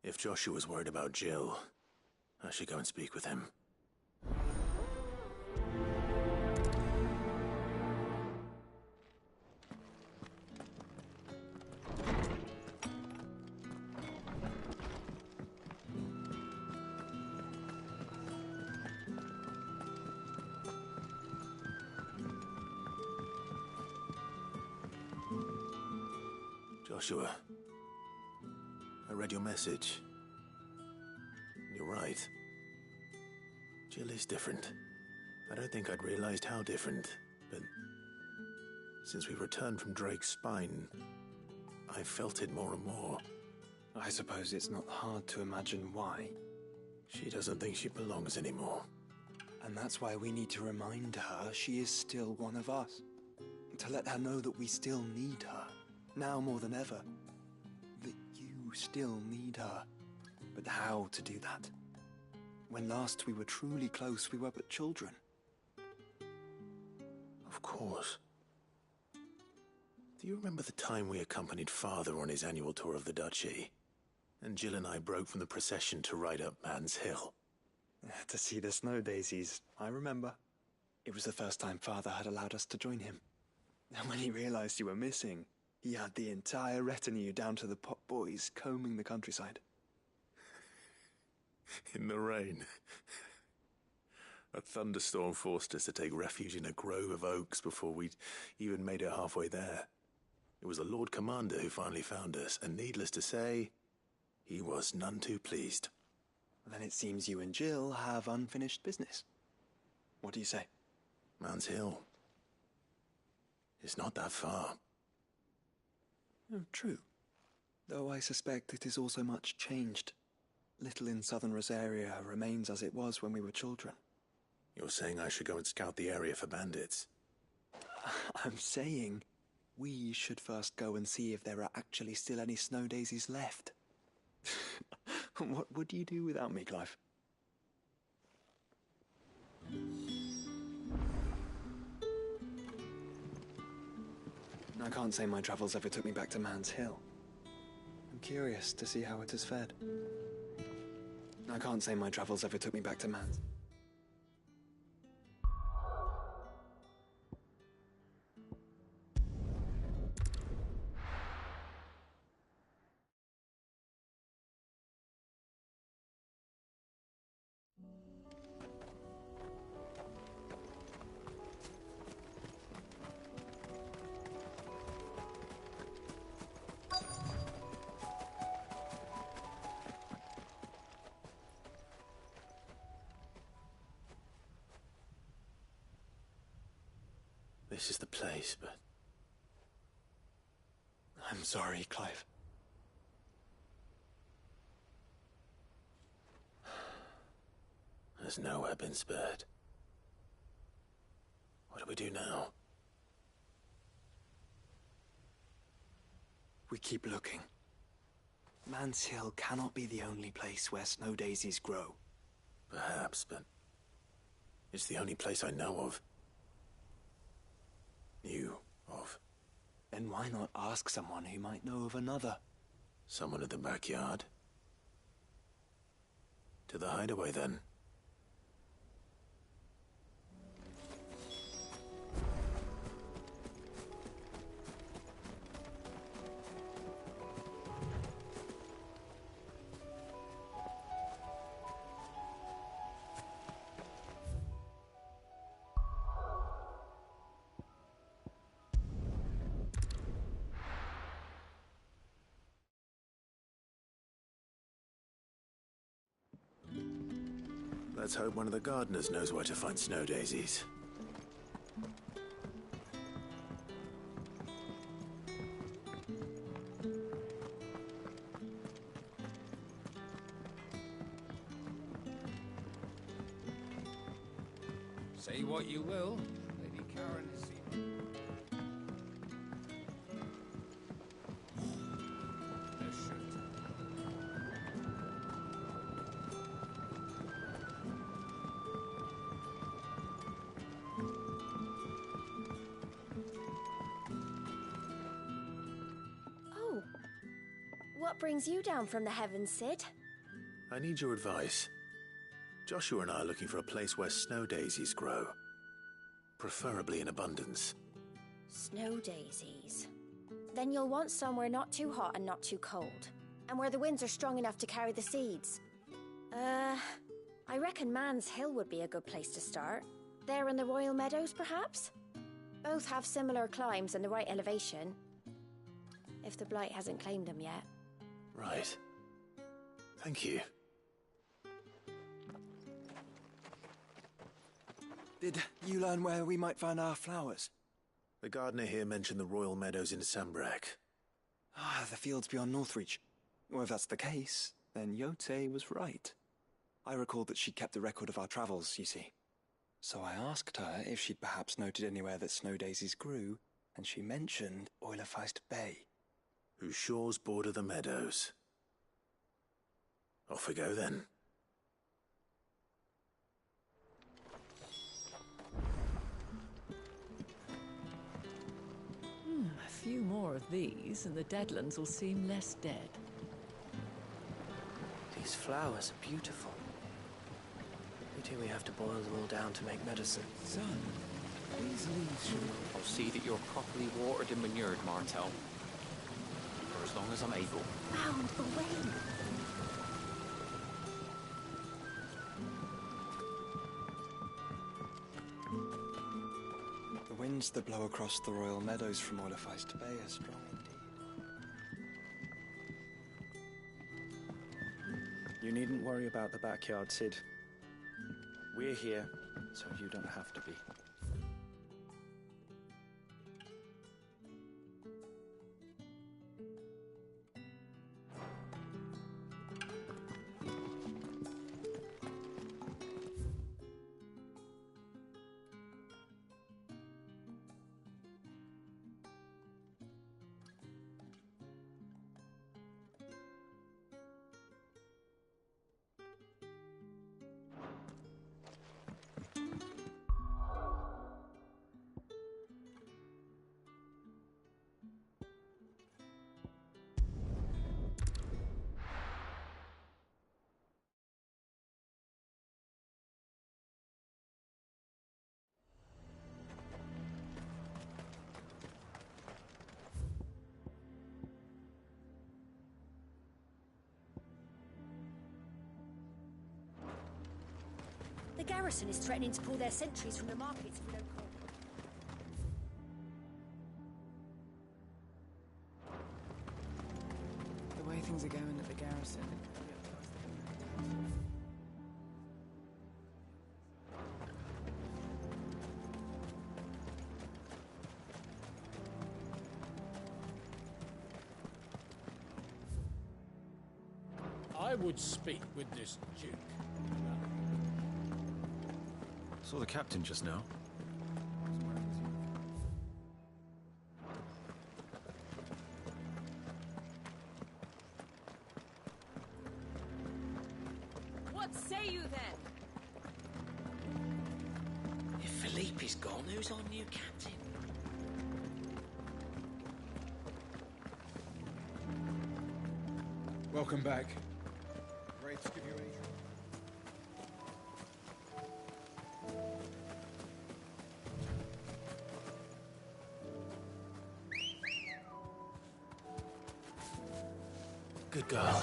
If Joshua's worried about Jill, I should go and speak with him. Joshua, I read your message. You're right. Jill is different. I don't think I'd realized how different, but since we returned from Drake's spine, I've felt it more and more. I suppose it's not hard to imagine why. She doesn't think she belongs anymore. And that's why we need to remind her she is still one of us. To let her know that we still need her. Now more than ever, that you still need her. But how to do that? When last we were truly close, we were but children. Of course. Do you remember the time we accompanied Father on his annual tour of the Duchy? And Jill and I broke from the procession to ride up Man's Hill. To see the snow daisies, I remember. It was the first time Father had allowed us to join him. And when he realized you were missing, he had the entire retinue down to the pot boys combing the countryside. In the rain. A thunderstorm forced us to take refuge in a grove of oaks before we'd even made it halfway there. It was the Lord Commander who finally found us, and needless to say, he was none too pleased. Then it seems you and Jill have unfinished business. What do you say? Man's Hill. It's not that far. Oh, true. Though I suspect it is also much changed. Little in southern Rosaria remains as it was when we were children. You're saying I should go and scout the area for bandits? I'm saying we should first go and see if there are actually still any snow daisies left. What would you do without me, Clive? I can't say my travels ever took me back to Man's Hill. I'm curious to see how it has fared. I can't say my travels ever took me back to Man's. This is the place, but... I'm sorry, Clive. There's nowhere been spared. What do we do now? We keep looking. Man's Hill cannot be the only place where snow daisies grow. Perhaps, but... it's the only place I know of. Knew of. Then why not ask someone who might know of another? Someone in the backyard? To the hideaway, then. Let's hope one of the gardeners knows where to find snow daisies. Say what you will, Lady Karen has seen... There should. What brings you down from the heavens, Sid? I need your advice. Joshua and I are looking for a place where snow daisies grow. Preferably in abundance. Snow daisies. Then you'll want somewhere not too hot and not too cold. And where the winds are strong enough to carry the seeds. I reckon Man's Hill would be a good place to start. There in the Royal Meadows, perhaps? Both have similar climbs and the right elevation. If the Blight hasn't claimed them yet. Right. Thank you. Did you learn where we might find our flowers? The gardener here mentioned the Royal Meadows in Sambrak. Ah, the fields beyond Northreach. Well, if that's the case, then Yote was right. I recalled that she kept a record of our travels, you see. So I asked her if she'd perhaps noted anywhere that snow daisies grew, and she mentioned Oilafeist Bay. Whose shores border the meadows. Off we go then. A few more of these, and the Deadlands will seem less dead. These flowers are beautiful. Pity we have to boil them all down to make medicine. Son, these leaves should... I'll see that you're properly watered and manured, Martel. For as long as I'm able. Found away! The winds that blow across the Royal Meadows from Oilafeist Bay are strong indeed. You needn't worry about the backyard, Sid. We're here, so you don't have to be. The garrison is threatening to pull their sentries from the markets if we don't call. The way things are going at the garrison. I would speak with this Duke. Saw the captain just now. What say you then? If Philippe's gone, who's our new captain? Welcome back. Great to give you any trouble. Good girl.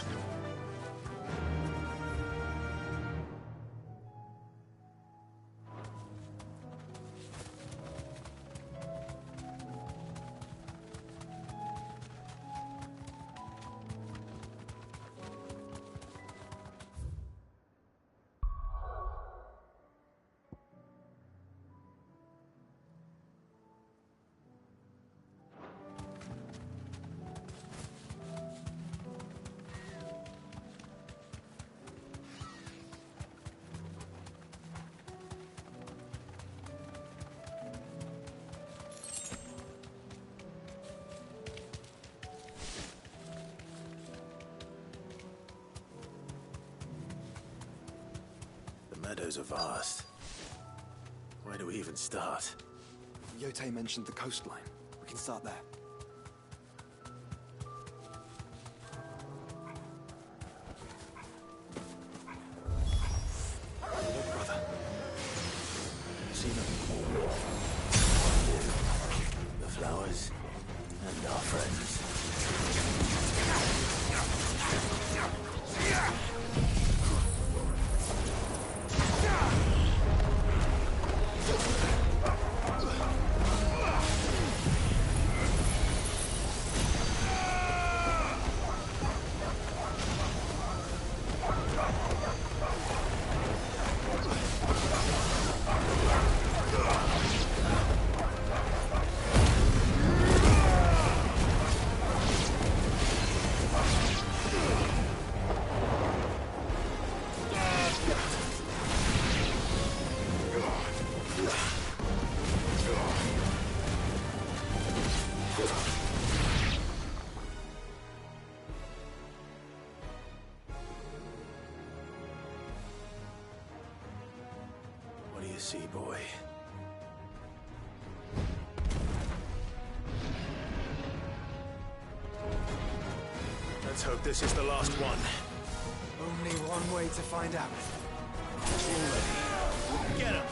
The meadows are vast. Where do we even start? Yote mentioned the coastline. We can start there. sea boy. Let's hope this is the last one. Only one way to find out. Get him!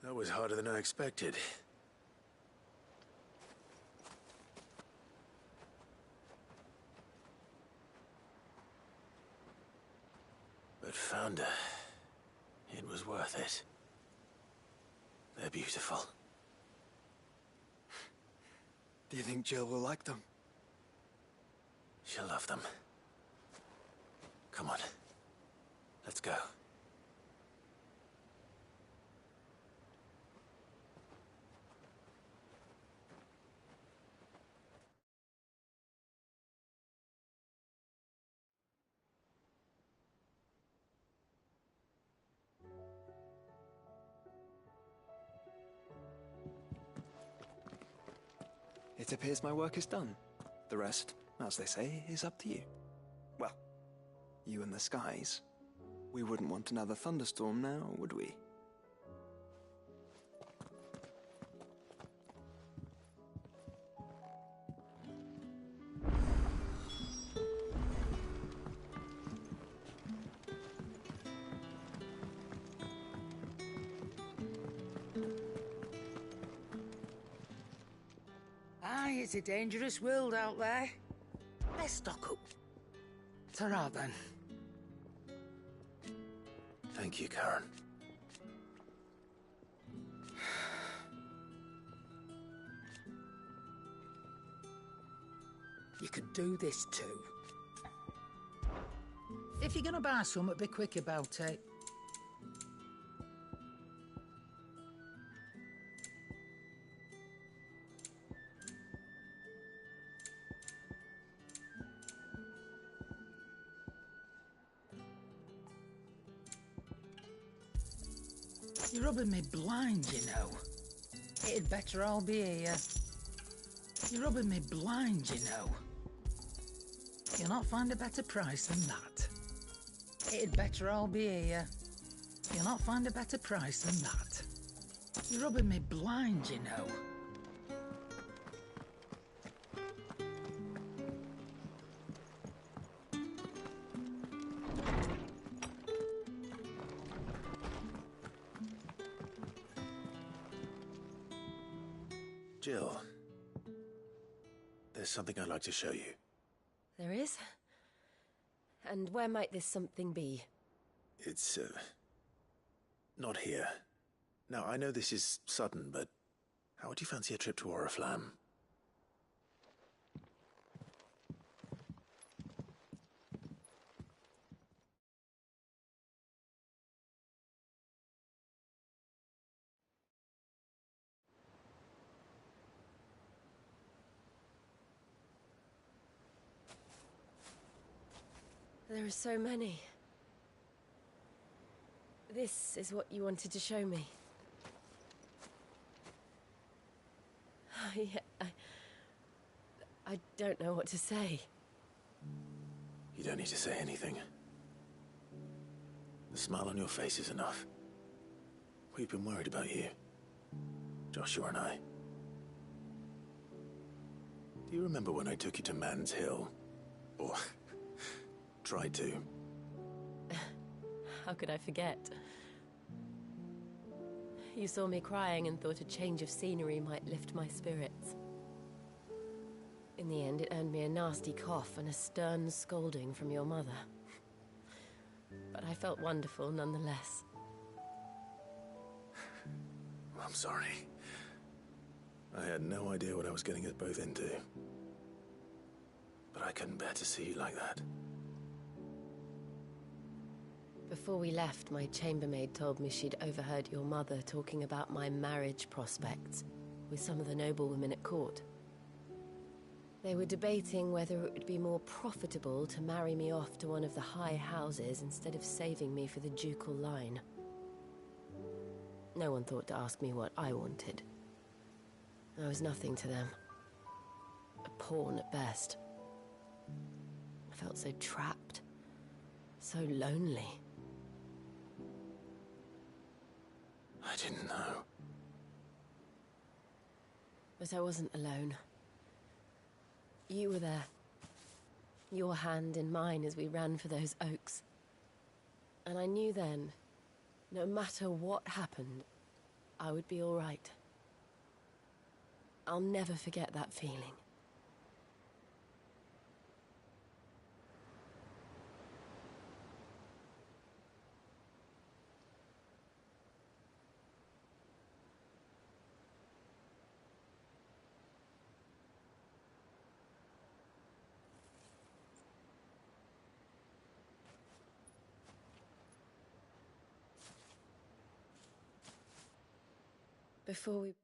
That was harder than I expected. But found her. It was worth it. They're beautiful. Do you think Jill will like them? She'll love them. Come on. Let's go. It appears my work is done. The rest, as they say, is up to you. Well, you and the skies. We wouldn't want another thunderstorm now, would we? Aye, it's a dangerous world out there. Let's stock up. Ta-ra then. Thank you, Karen. You could do this too. If you're gonna buy something, be quick about it. You're rubbing me blind, you know. It'd better all be here. You're rubbing me blind, you know. You'll not find a better price than that. It'd better all be here. You'll not find a better price than that. You're rubbing me blind, you know. Jill, there's something I'd like to show you. There is? And where might this something be? It's, not here. Now, I know this is sudden, but how would you fancy a trip to Oriflamme? There are so many. This is what you wanted to show me. I don't know what to say. You don't need to say anything. The smile on your face is enough. We've been worried about you, Joshua and I. Do you remember when I took you to Man's Hill? Or tried to? How could I forget? You saw me crying and thought a change of scenery might lift my spirits. In the end, it earned me a nasty cough and a stern scolding from your mother. But I felt wonderful nonetheless. I'm sorry. I had no idea what I was getting us both into. But I couldn't bear to see you like that. Before we left, my chambermaid told me she'd overheard your mother talking about my marriage prospects with some of the noblewomen at court. They were debating whether it would be more profitable to marry me off to one of the high houses instead of saving me for the ducal line. No one thought to ask me what I wanted. I was nothing to them. A pawn at best. I felt so trapped, so lonely. I didn't know. But I wasn't alone. You were there. Your hand in mine as we ran for those oaks. And I knew then, no matter what happened, I would be all right. I'll never forget that feeling. Before we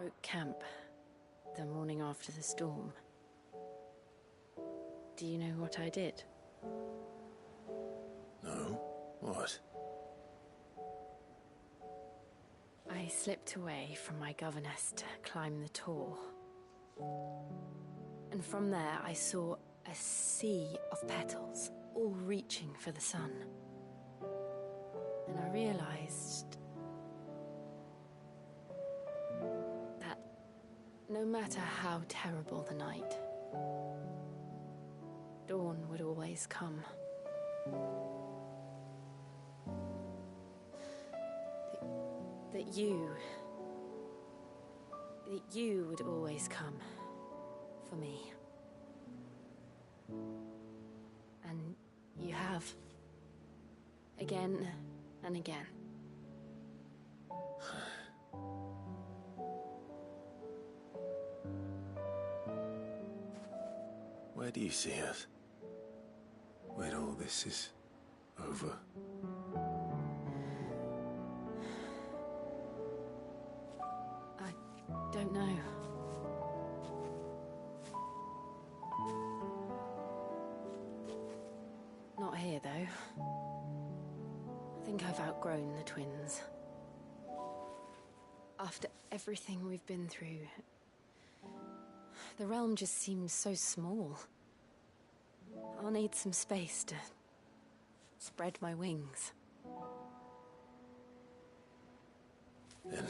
broke camp the morning after the storm. Do you know what I did? No? What? I slipped away from my governess to climb the tor. And from there I saw a sea of petals, all reaching for the sun. And I realized that no matter how terrible the night, dawn would always come. That you would always come for me. And you have. Again and again. Where do you see us? When all this is over? I don't know. Not here, though. I think I've outgrown the twins. After everything we've been through, the realm just seems so small. I'll need some space to spread my wings. Then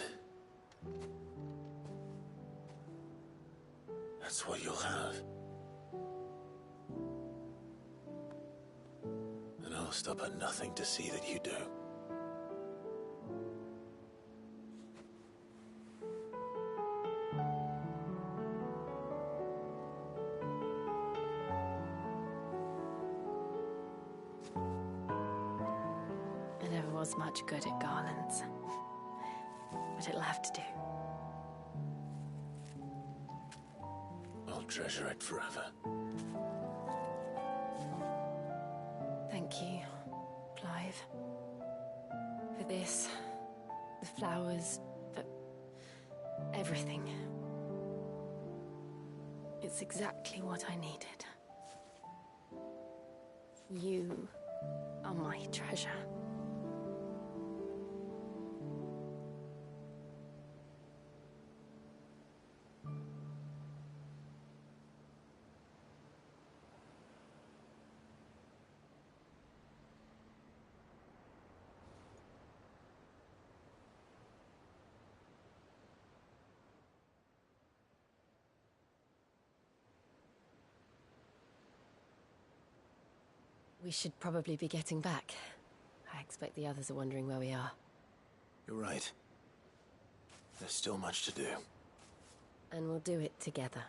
that's what you'll have. And I'll stop at nothing to see that you do. I never was much good at garlands, but it'll have to do. I'll treasure it forever. Thank you, Clive. For this, the flowers, for everything. It's exactly what I needed. You are my treasure. We should probably be getting back. I expect the others are wondering where we are. You're right. There's still much to do. And we'll do it together.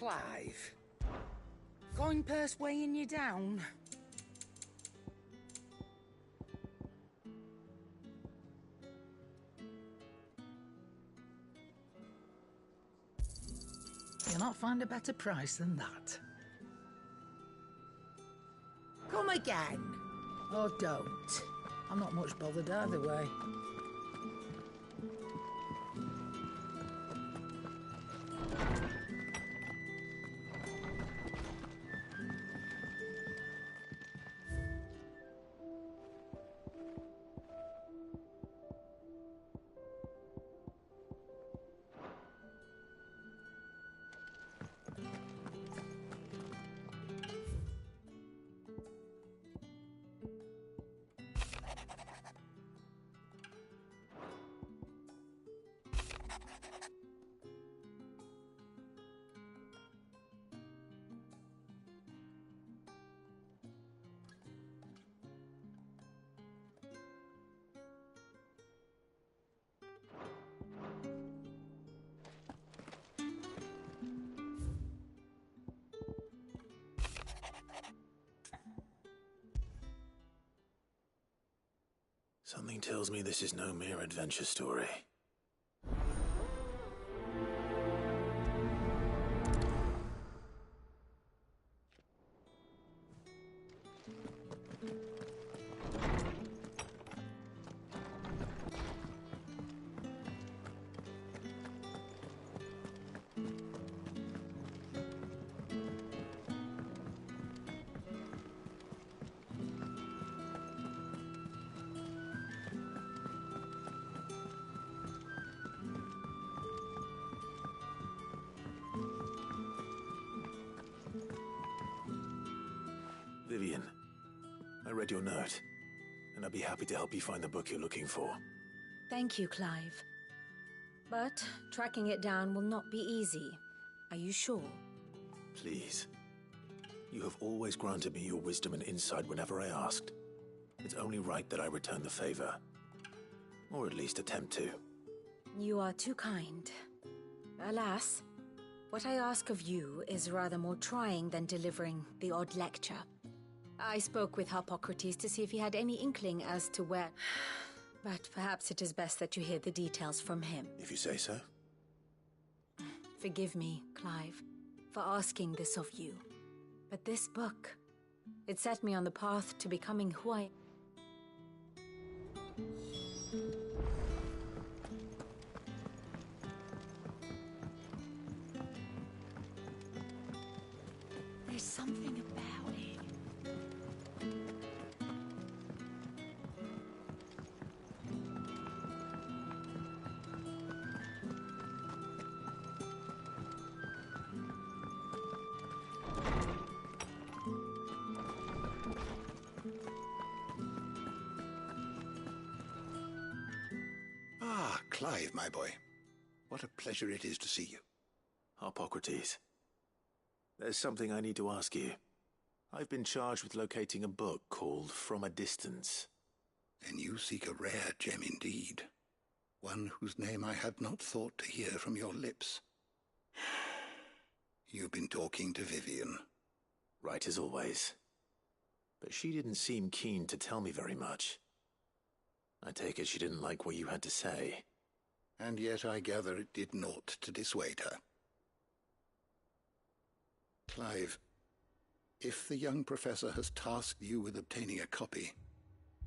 Clive. Coin purse weighing you down? You'll not find a better price than that. Come again. Or don't. I'm not much bothered either way. Something tells me this is no mere adventure story. Vivian, I read your note, and I'd be happy to help you find the book you're looking for. Thank you, Clive. But tracking it down will not be easy. Are you sure? Please. You have always granted me your wisdom and insight whenever I asked. It's only right that I return the favor. Or at least attempt to. You are too kind. Alas, what I ask of you is rather more trying than delivering the odd lecture. I spoke with Hippocrates to see if he had any inkling as to where... But perhaps it is best that you hear the details from him. If you say so. Forgive me, Clive, for asking this of you. But this book, it set me on the path to becoming who I... There's something about it. Ah, Clive, my boy. What a pleasure it is to see you. Hippocrates. There's something I need to ask you. I've been charged with locating a book called From a Distance. Then you seek a rare gem indeed. One whose name I had not thought to hear from your lips. You've been talking to Vivian. Right as always. But she didn't seem keen to tell me very much. I take it she didn't like what you had to say. And yet I gather it did naught to dissuade her. Clive, if the young professor has tasked you with obtaining a copy,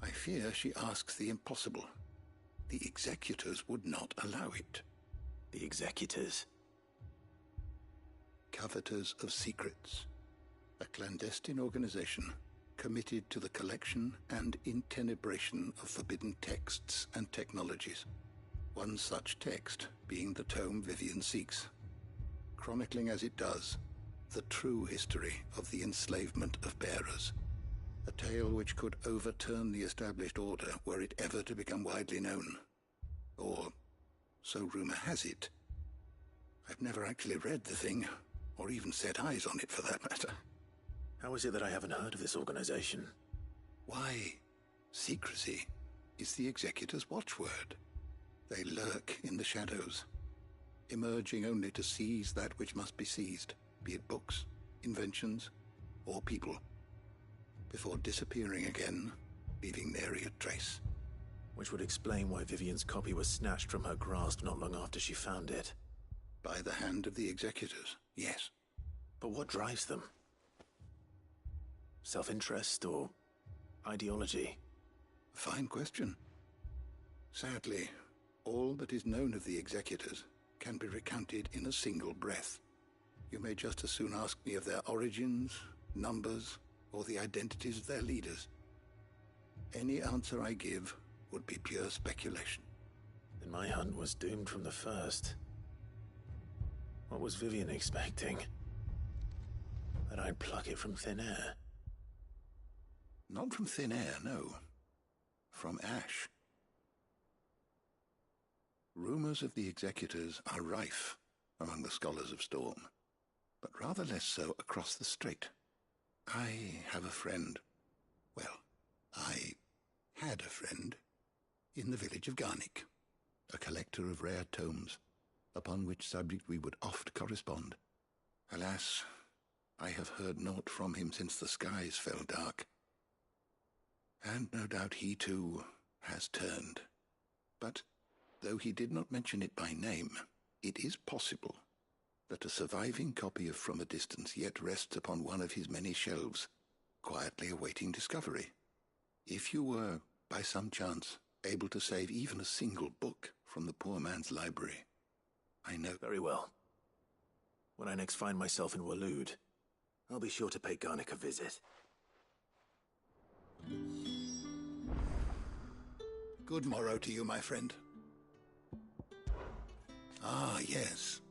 I fear she asks the impossible. The executors would not allow it. The executors? Coveters of Secrets. A clandestine organization committed to the collection and intenebration of forbidden texts and technologies. One such text being the tome Vivian seeks, chronicling as it does the true history of the enslavement of bearers, a tale which could overturn the established order were it ever to become widely known. Or, so rumor has it. I've never actually read the thing, or even set eyes on it for that matter. How is it that I haven't heard of this organization? Why, secrecy is the executor's watchword. They lurk in the shadows, emerging only to seize that which must be seized. be it books, inventions, or people, before disappearing again, leaving nary a trace. Which would explain why Vivian's copy was snatched from her grasp not long after she found it. By the hand of the executors, yes. But what drives them? Self-interest or ideology? Fine question. Sadly, all that is known of the executors can be recounted in a single breath. You may just as soon ask me of their origins, numbers, or the identities of their leaders. Any answer I give would be pure speculation. Then my hunt was doomed from the first. What was Vivian expecting? That I'd pluck it from thin air? Not from thin air, no. From ash. Rumors of the executors are rife among the scholars of Storm, but rather less so across the strait. I have a friend. Well, I had a friend in the village of Garnick, a collector of rare tomes, upon which subject we would oft correspond. Alas, I have heard naught from him since the skies fell dark. And no doubt he too has turned. But though he did not mention it by name, it is possible that a surviving copy of From a Distance yet rests upon one of his many shelves, quietly awaiting discovery. If you were, by some chance, able to save even a single book from the poor man's library, I know... Very well. When I next find myself in Waloed, I'll be sure to pay Garnick a visit. Good morrow to you, my friend. Ah, yes.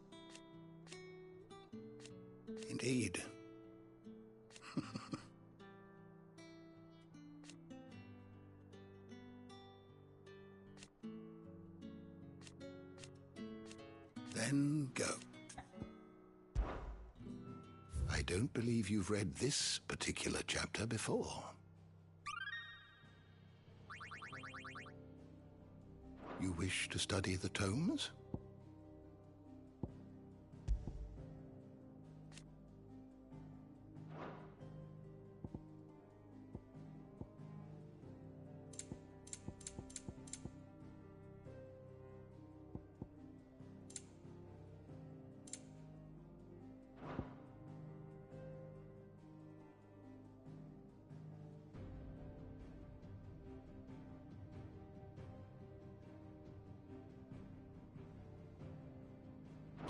Indeed. Then go. I don't believe you've read this particular chapter before. You wish to study the tomes?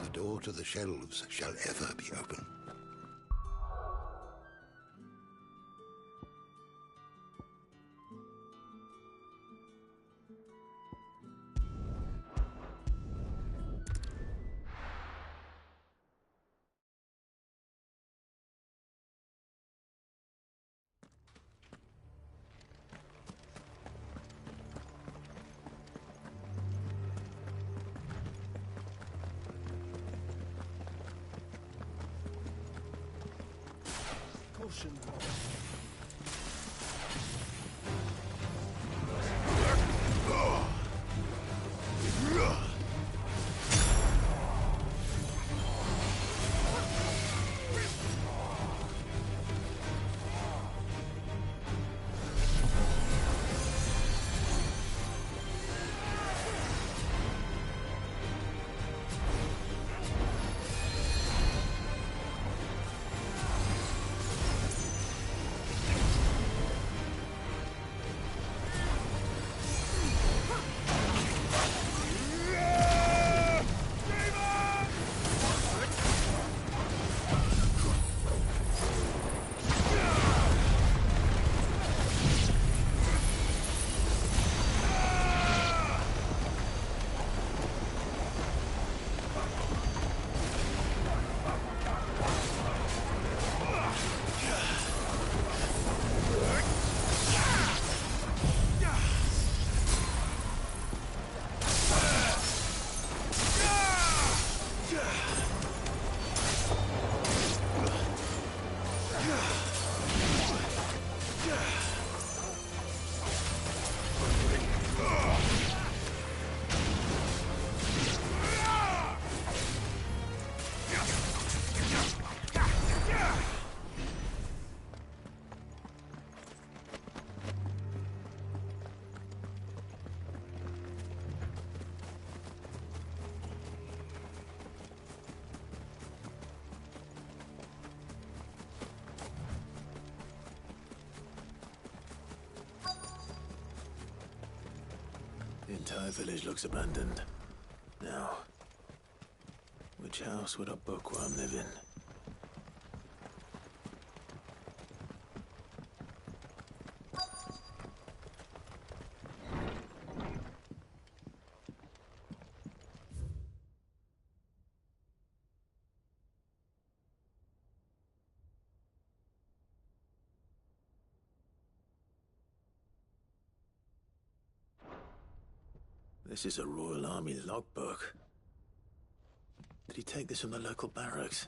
The door to the shelves shall ever be open. entire village looks abandoned. Now, which house would a bookworm live in? This is a Royal Army logbook. Did he take this from the local barracks?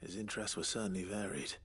His interests were certainly varied.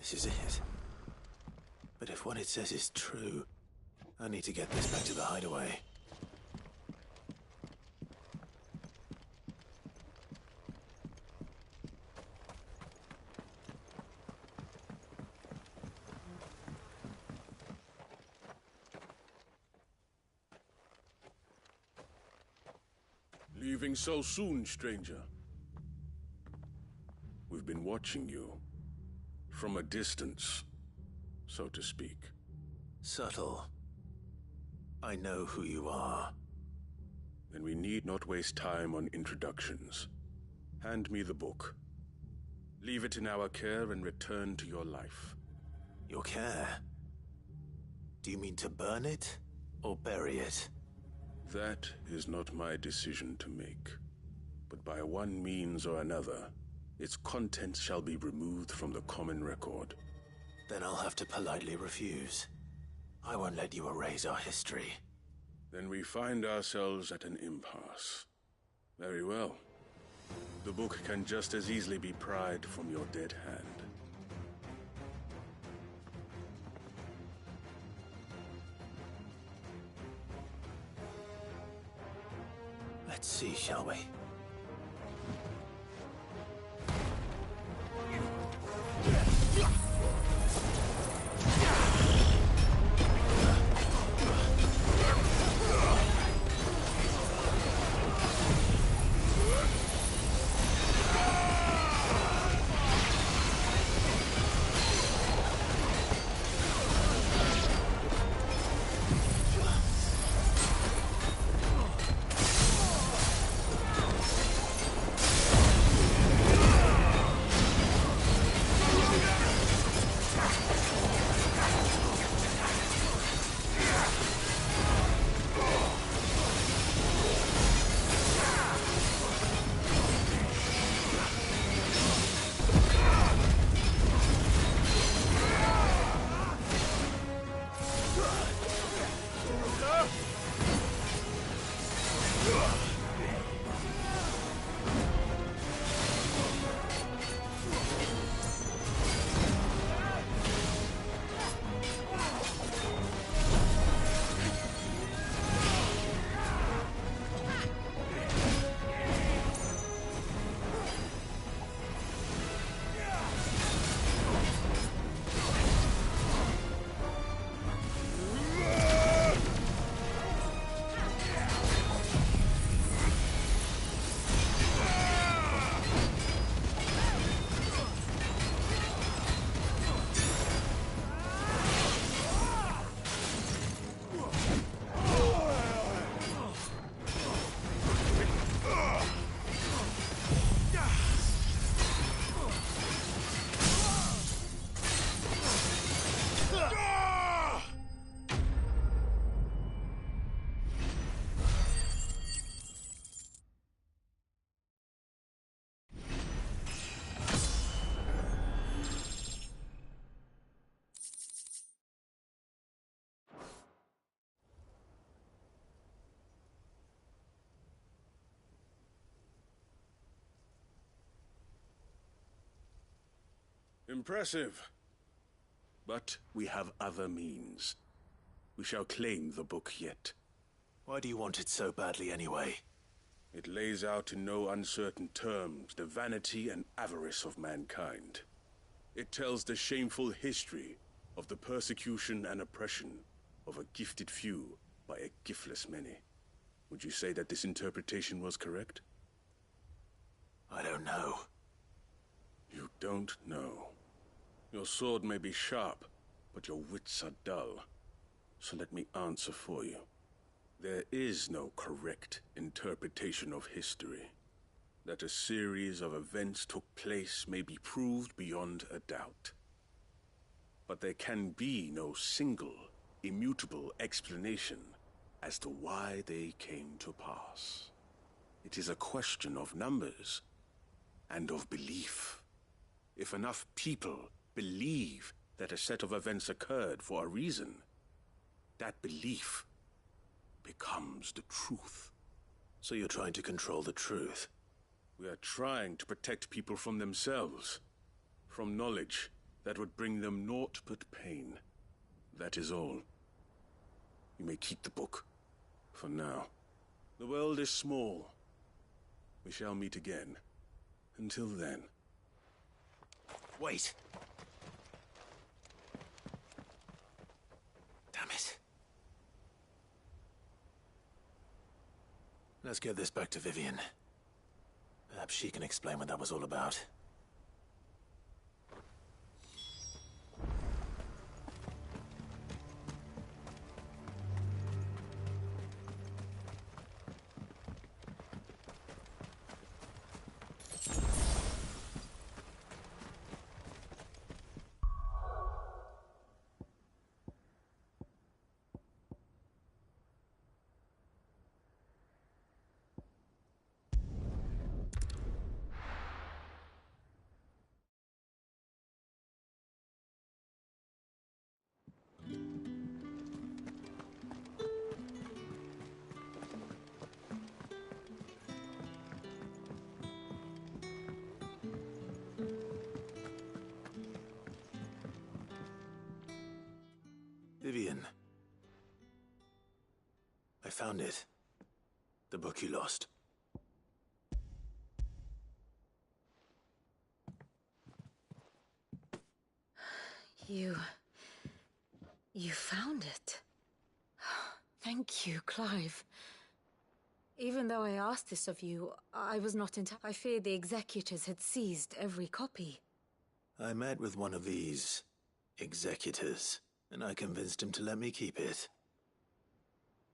This is it. But if what it says is true, I need to get this back to the hideaway. Leaving so soon, stranger? We've been watching you. From a distance, so to speak. Subtle. I know who you are. Then we need not waste time on introductions. Hand me the book. Leave it in our care and return to your life. Your care? Do you mean to burn it, or bury it? That is not my decision to make. But by one means or another, its contents shall be removed from the common record. Then I'll have to politely refuse. I won't let you erase our history. Then we find ourselves at an impasse. Very well. The book can just as easily be pried from your dead hand. Let's see, shall we? Impressive. But we have other means. We shall claim the book yet. Why do you want it so badly anyway? It lays out in no uncertain terms the vanity and avarice of mankind. It tells the shameful history of the persecution and oppression of a gifted few by a giftless many. Would you say that this interpretation was correct? I don't know. You don't know. Your sword may be sharp, but your wits are dull. So let me answer for you. There is no correct interpretation of history. That a series of events took place may be proved beyond a doubt. But there can be no single, immutable explanation as to why they came to pass. It is a question of numbers and of belief. If enough people believe that a set of events occurred for a reason, that belief becomes the truth. So you're trying to control the truth? We are trying to protect people from themselves, from knowledge that would bring them naught but pain. That is all. You may keep the book, for now. The world is small. We shall meet again. Until then. Wait! Damn it. Let's get this back to Vivian. Perhaps she can explain what that was all about. Vivian. I found it. The book you lost. You found it. Thank you, Clive. Even though I asked this of you, I was not I feared the executors had seized every copy. I met with one of these executors, and I convinced him to let me keep it.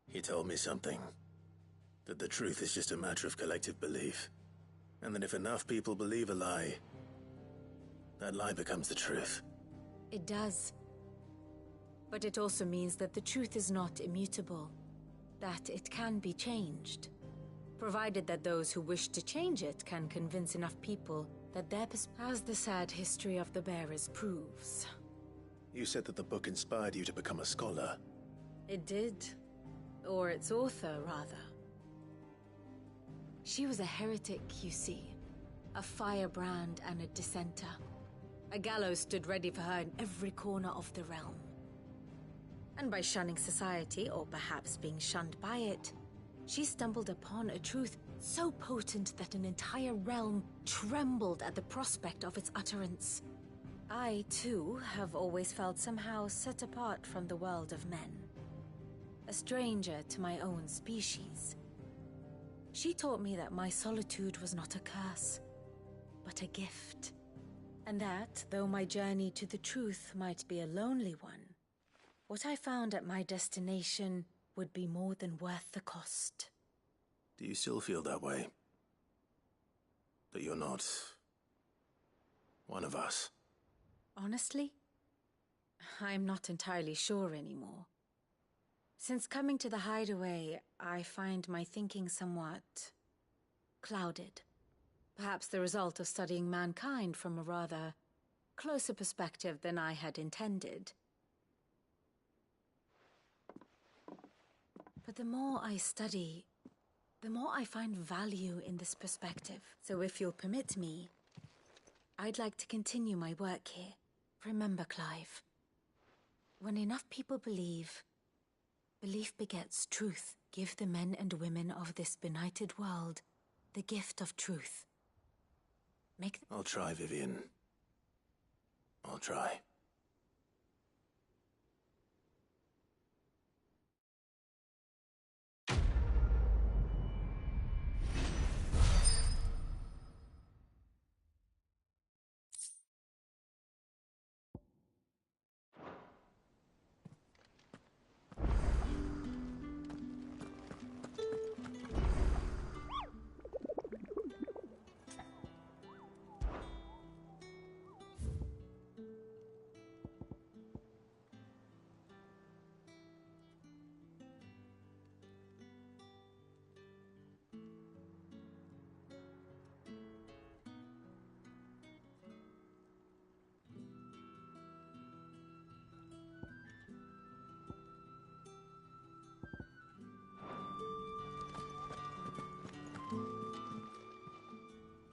He told me something. That the truth is just a matter of collective belief. And that if enough people believe a lie, that lie becomes the truth. It does. But it also means that the truth is not immutable. That it can be changed. Provided that those who wish to change it can convince enough people that their as the sad history of the bearers proves. You said that the book inspired you to become a scholar. It did. Or its author, rather. She was a heretic, you see. A firebrand and a dissenter. A gallows stood ready for her in every corner of the realm. And by shunning society, or perhaps being shunned by it, she stumbled upon a truth so potent that an entire realm trembled at the prospect of its utterance. I, too, have always felt somehow set apart from the world of men. A stranger to my own species. She taught me that my solitude was not a curse, but a gift. And that, though my journey to the truth might be a lonely one, what I found at my destination would be more than worth the cost. Do you still feel that way? That you're not one of us? Honestly, I'm not entirely sure anymore. Since coming to the hideaway, I find my thinking somewhat clouded. Perhaps the result of studying mankind from a rather closer perspective than I had intended. But the more I study, the more I find value in this perspective. So if you'll permit me, I'd like to continue my work here. Remember, Clive, when enough people believe, belief begets truth. Give the men and women of this benighted world the gift of truth. I'll try, Vivian. I'll try.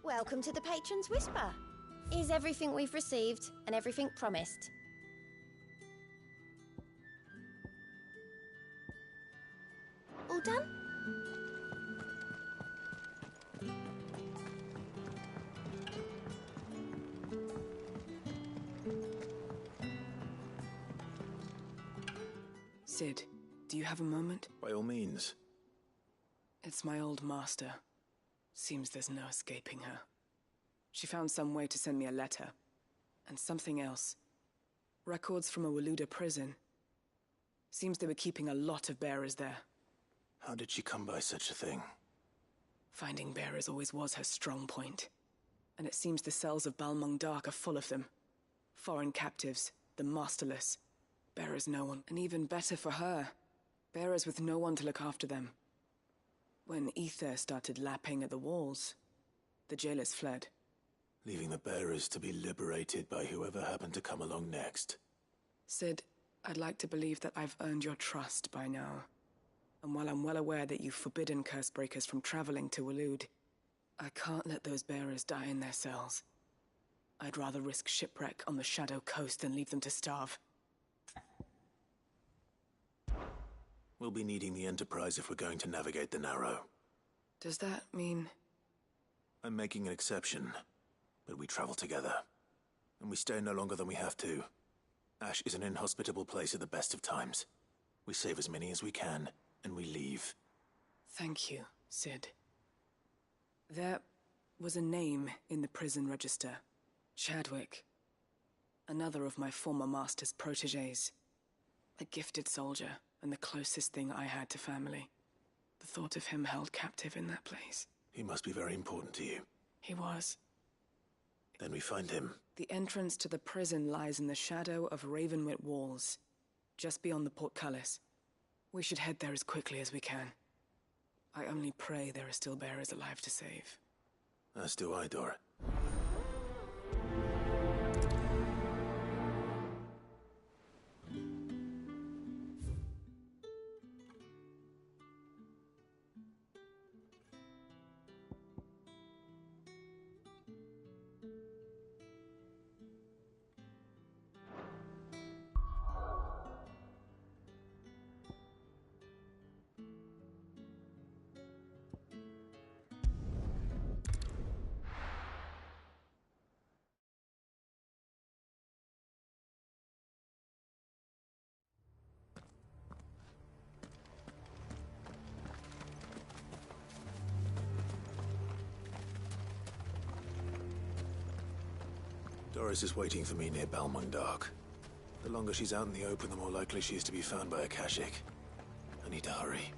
Welcome to the Patron's Whisper. Is everything we've received and everything promised? All done? Sid, do you have a moment? By all means. It's my old master. Seems there's no escaping her. She found some way to send me a letter. And something else. Records from a Waluda prison. Seems they were keeping a lot of bearers there. How did she come by such a thing? Finding bearers always was her strong point. And it seems the cells of Balmung Dark are full of them. Foreign captives, the masterless. Bearers no one, and even better for her. Bearers with no one to look after them. When ether started lapping at the walls, the jailers fled. Leaving the bearers to be liberated by whoever happened to come along next. Sid, I'd like to believe that I've earned your trust by now. And while I'm well aware that you've forbidden Cursebreakers from traveling to Waloed, I can't let those bearers die in their cells. I'd rather risk shipwreck on the Shadow Coast than leave them to starve. We'll be needing the Enterprise if we're going to navigate the Narrow. Does that mean... I'm making an exception, but we travel together. And we stay no longer than we have to. Ash is an inhospitable place at the best of times. We save as many as we can, and we leave. Thank you, Sid. There was a name in the prison register. Chadwick. Another of my former master's protégés. A gifted soldier, and the closest thing I had to family. The thought of him held captive in that place. He must be very important to you. He was. Then we find him. The entrance to the prison lies in the shadow of Ravenwit Walls, just beyond the portcullis. We should head there as quickly as we can. I only pray there are still bearers alive to save. As do I, Dora. Doris is waiting for me near Balmung Dark. The longer she's out in the open, the more likely she is to be found by Akashic. I need to hurry.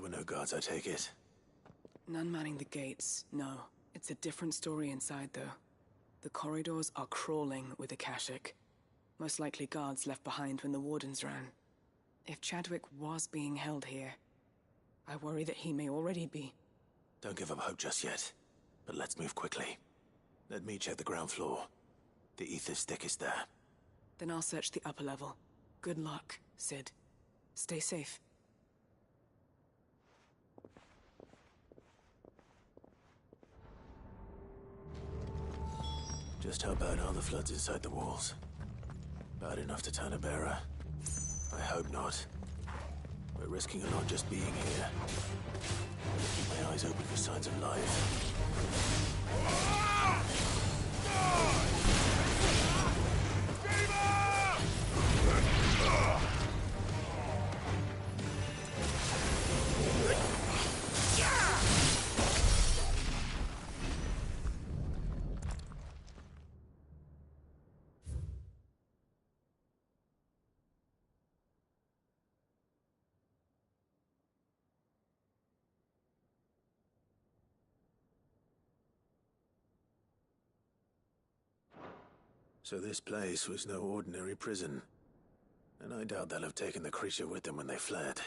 There were no guards, I take it. None manning the gates, no. It's a different story inside, though. The corridors are crawling with Akashic. Most likely guards left behind when the Wardens ran. If Chadwick was being held here, I worry that he may already be. Don't give up hope just yet. But let's move quickly. Let me check the ground floor. The ether stick is there. Then I'll search the upper level. Good luck, Sid. Stay safe. Just how bad are the floods inside the walls? Bad enough to turn a bearer? I hope not. We're risking a lot just being here. I'll keep my eyes open for signs of life. So this place was no ordinary prison. And I doubt they'll have taken the creature with them when they fled.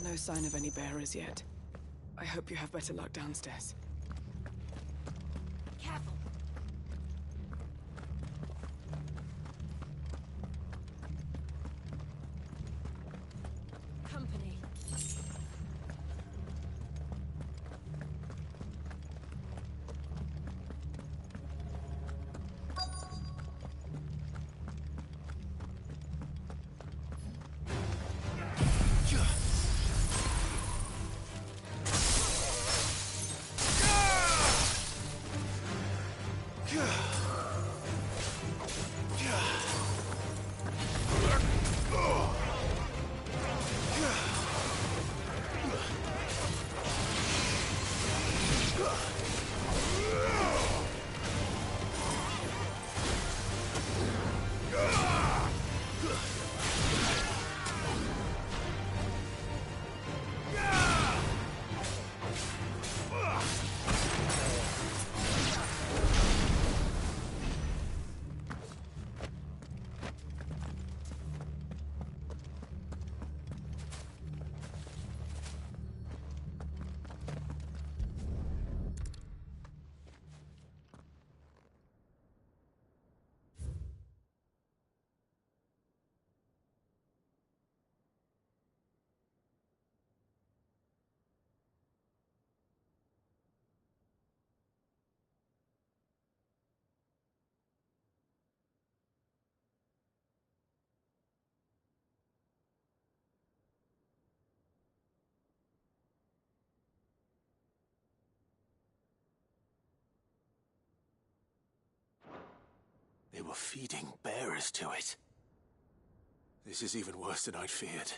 No sign of any bearers yet. I hope you have better luck downstairs. Careful. Company. You're feeding bearers to it. This is even worse than I'd feared.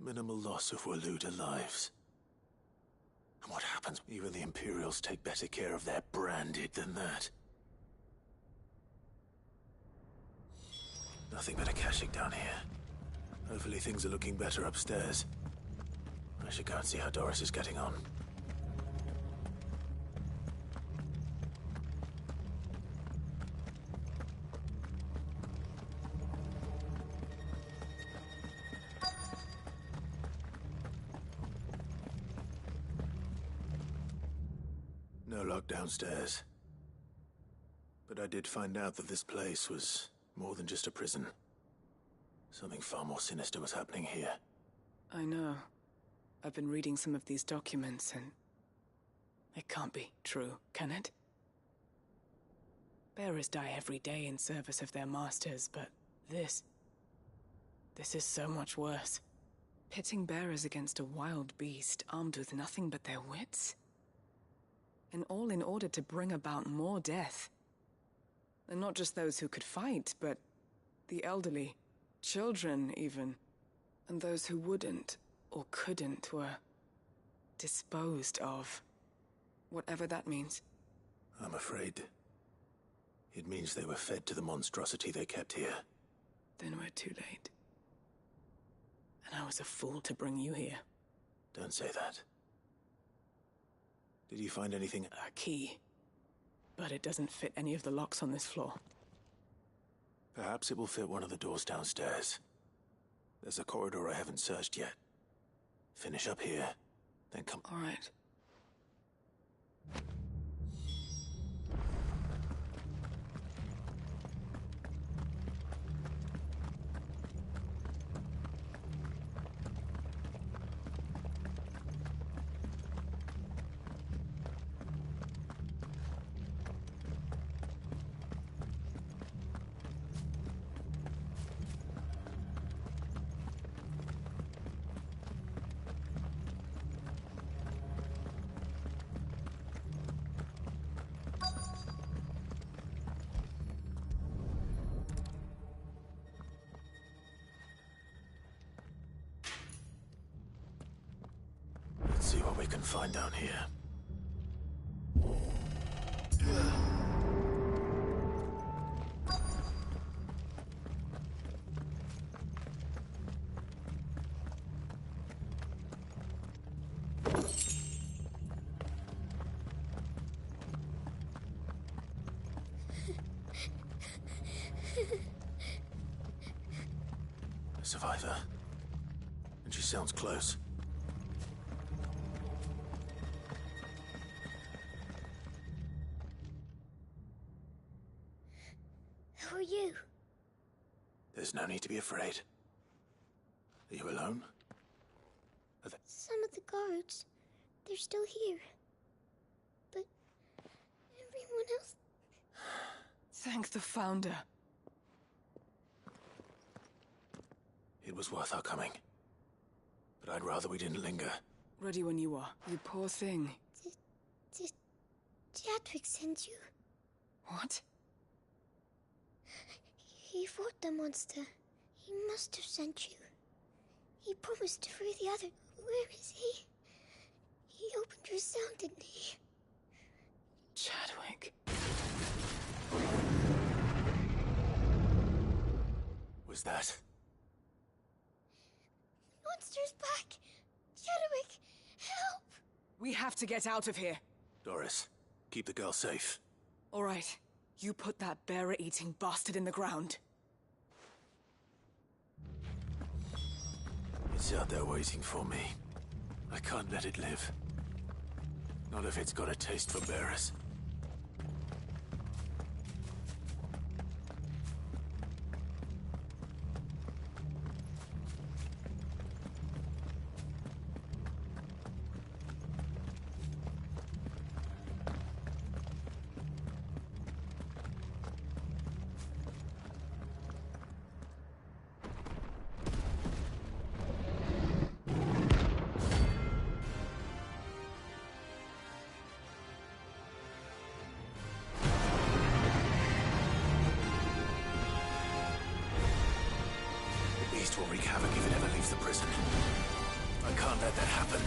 Minimal loss of Waluda lives. And what happens? Even the Imperials take better care of their branded than that. Nothing but a caching down here. Hopefully things are looking better upstairs. I should go and see how Doris is getting on. No lock downstairs. But I did find out that this place was more than just a prison. Something far more sinister was happening here. I know. I've been reading some of these documents, and it can't be true, can it? Bearers die every day in service of their masters, but this is so much worse. Pitting bearers against a wild beast armed with nothing but their wits? And all in order to bring about more death. And not just those who could fight, but the elderly, children even. And those who wouldn't or couldn't were disposed of. Whatever that means. I'm afraid it means they were fed to the monstrosity they kept here. Then we're too late. And I was a fool to bring you here. Don't say that. Did you find anything? A key. But it doesn't fit any of the locks on this floor. Perhaps it will fit one of the doors downstairs. There's a corridor I haven't searched yet. Finish up here, then come... All right. Let's see what we can find down here. A survivor. And she sounds close. Who are you? There's no need to be afraid. Are you alone? Some of the guards, they're still here. But everyone else... Thank the Founder. It was worth our coming. But I'd rather we didn't linger. Ready when you are. You poor thing. Did Jadwick send you? What? He fought the monster. He must have sent you. He promised to free the other. Where is he? He opened your cell, didn't he? Chadwick. Was that? Monster's back! Chadwick, help! We have to get out of here. Doris, keep the girl safe. All right. You put that bearer-eating bastard in the ground. It's out there waiting for me. I can't let it live. Not if it's got a taste for bearers. Will wreak havoc if it ever leaves the prison. I can't let that happen.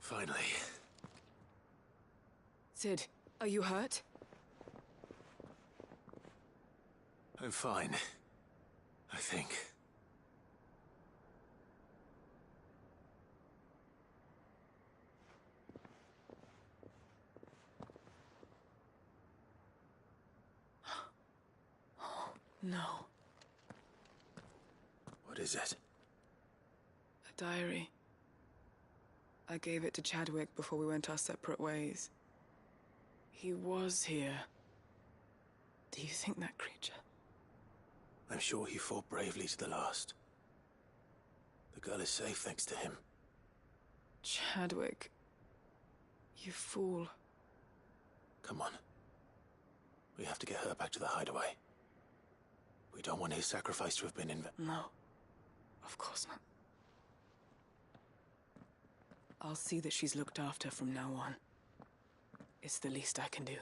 Finally. Sid, are you hurt? I'm fine. I think. No. What is it? A diary. I gave it to Chadwick before we went our separate ways. He was here. Do you think that creature? I'm sure he fought bravely to the last. The girl is safe thanks to him. Chadwick. You fool. Come on. We have to get her back to the hideaway. We don't want his sacrifice to have been in vain. No. Of course not. I'll see that she's looked after from now on. It's the least I can do.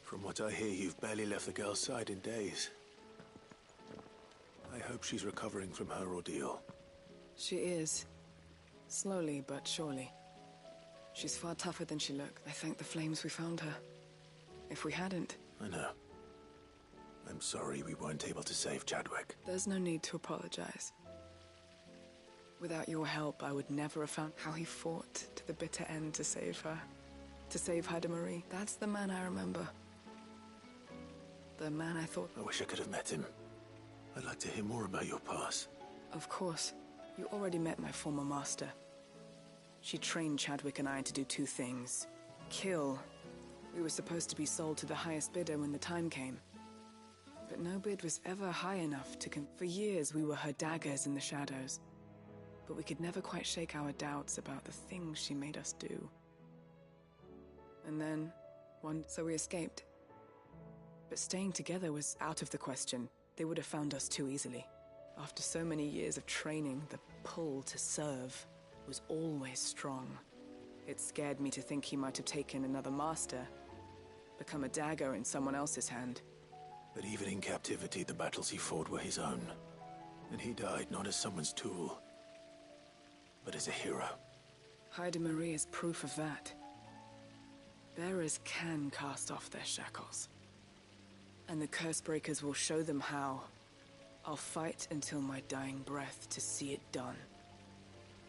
From what I hear, you've barely left the girl's side in days. I hope she's recovering from her ordeal. She is. Slowly but surely. She's far tougher than she looked. I thank the flames we found her. If we hadn't... I know. I'm sorry we weren't able to save Chadwick. There's no need to apologize. Without your help, I would never have found how he fought to the bitter end to save her. To save Haida Marie. That's the man I remember. The man I thought... I wish I could have met him. I'd like to hear more about your past. Of course. You already met my former master. She trained Chadwick and I to do two things. Kill. We were supposed to be sold to the highest bidder when the time came. But no bid was ever high enough to For years we were her daggers in the shadows. But we could never quite shake our doubts about the things she made us do. And then, so we escaped. But staying together was out of the question. They would have found us too easily. After so many years of training, the pull to serve was always strong. It scared me to think he might have taken another master, become a dagger in someone else's hand. But even in captivity, the battles he fought were his own. And he died not as someone's tool, but as a hero. Haida Marie is proof of that. Bearers can cast off their shackles. And the Cursebreakers will show them how. I'll fight until my dying breath to see it done.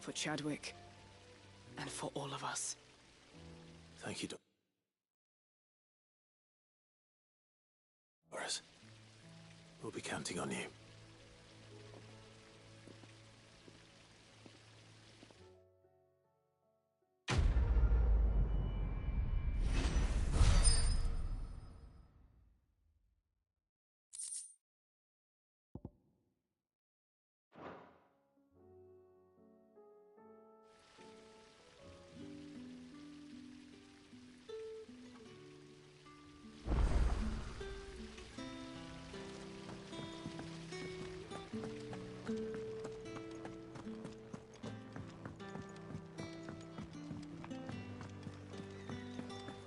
For Chadwick, and for all of us. Thank you, Doris. We'll be counting on you.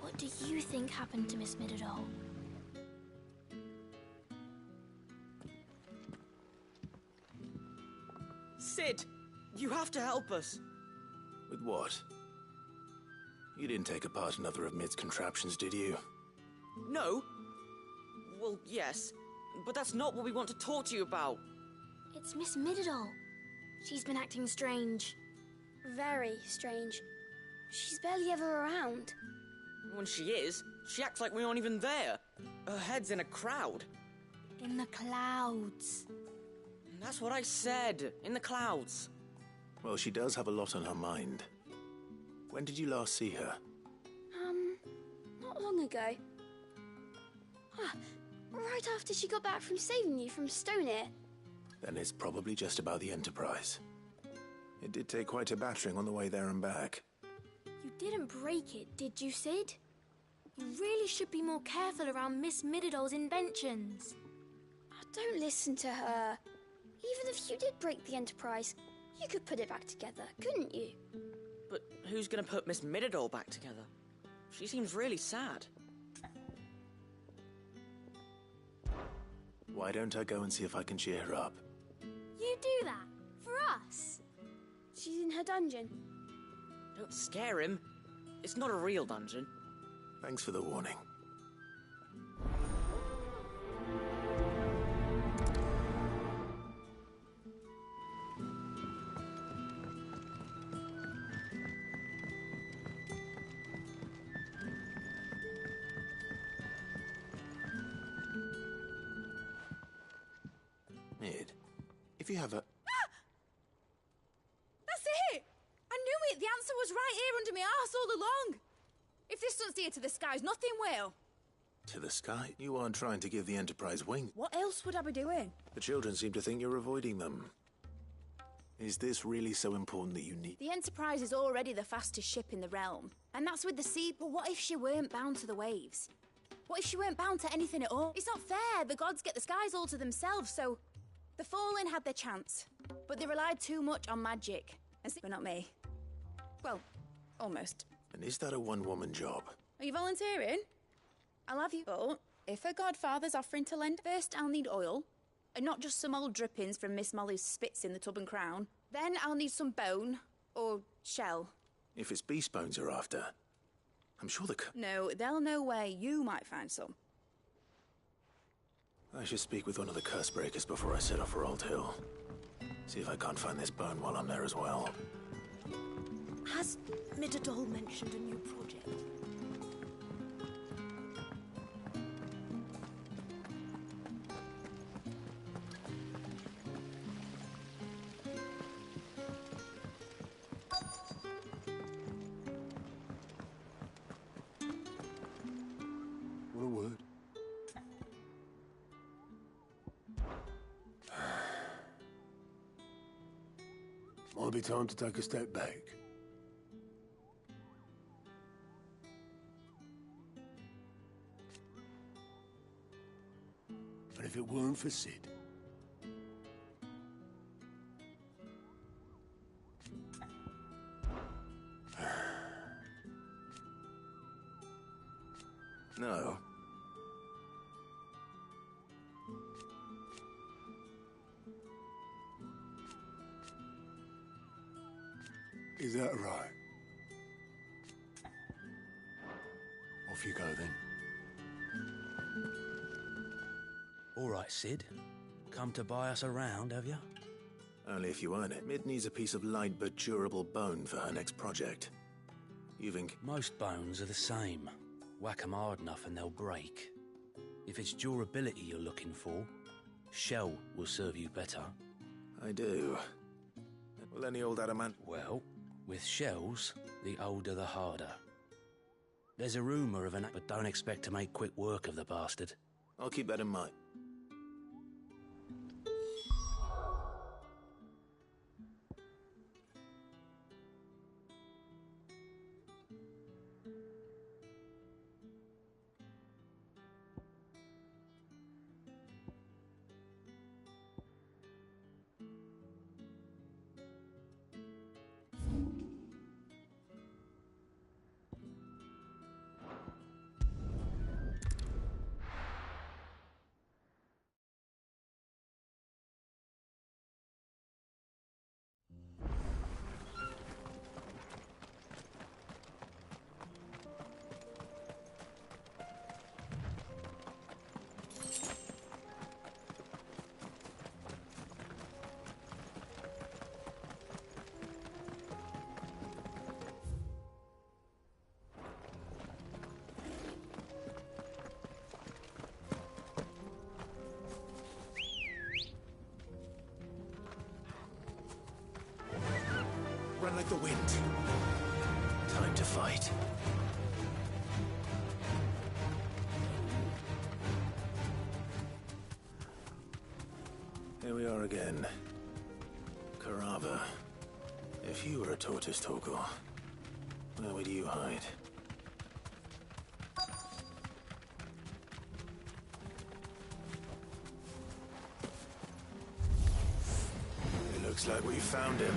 What do you think happened to Miss Midadol? Sid! You have to help us! With what? You didn't take apart another of Mid's contraptions, did you? No. Well, yes. But that's not what we want to talk to you about. It's Miss Midadol. She's been acting strange. Very strange. She's barely ever around. When she is, she acts like we aren't even there. Her head's in a crowd. In the clouds. That's what I said. In the clouds. Well, she does have a lot on her mind. When did you last see her? Not long ago. Right after she got back from saving you from Stonear. Then it's probably just about the Enterprise. It did take quite a battering on the way there and back. You didn't break it, did you, Sid? You really should be more careful around Miss Mididol's inventions. Oh, don't listen to her. Even if you did break the Enterprise, you could put it back together, couldn't you? But who's gonna put Miss Mididol back together? She seems really sad. Why don't I go and see if I can cheer her up? You do that? For us? She's in her dungeon. Don't scare him. It's not a real dungeon. Thanks for the warning. Mid, if you have a... That's it! I knew it! The answer was right here under my arse all along! If this doesn't steer to the skies, nothing will! To the sky? You aren't trying to give the Enterprise wings. What else would I be doing? The children seem to think you're avoiding them. Is this really so important that you need... The Enterprise is already the fastest ship in the realm. And that's with the sea, but what if she weren't bound to the waves? What if she weren't bound to anything at all? It's not fair! The gods get the skies all to themselves, so... The Fallen had their chance, but they relied too much on magic. But not me. Well, almost. And is that a one-woman job? Are you volunteering? I'll have you. But if a godfather's offering to lend, first I'll need oil, and not just some old drippings from Miss Molly's spits in the tub and crown. Then I'll need some bone, or shell. If it's beast bones you're after, I'm sure No, they'll know where you might find some. I should speak with one of the curse breakers before I set off for Old Hill. See if I can't find this bone while I'm there as well. Has Mididol mentioned a new project? What a word. Might be time to take a step back. But if it weren't for Sid... No. Is that right? Off you go then. All right, Sid. Come to buy us around, have you? Only if you earn it. Mid needs a piece of light but durable bone for her next project. You think... Most bones are the same. Whack 'em hard enough and they'll break. If it's durability you're looking for, shell will serve you better. I do. Will any old adamant... Well, with shells, the older the harder. There's a rumour of an... but don't expect to make quick work of the bastard. I'll keep that in mind. Run like the wind. Time to fight. Here we are again. Carava. If you were a tortoise talker, where would you hide? Looks like we found him.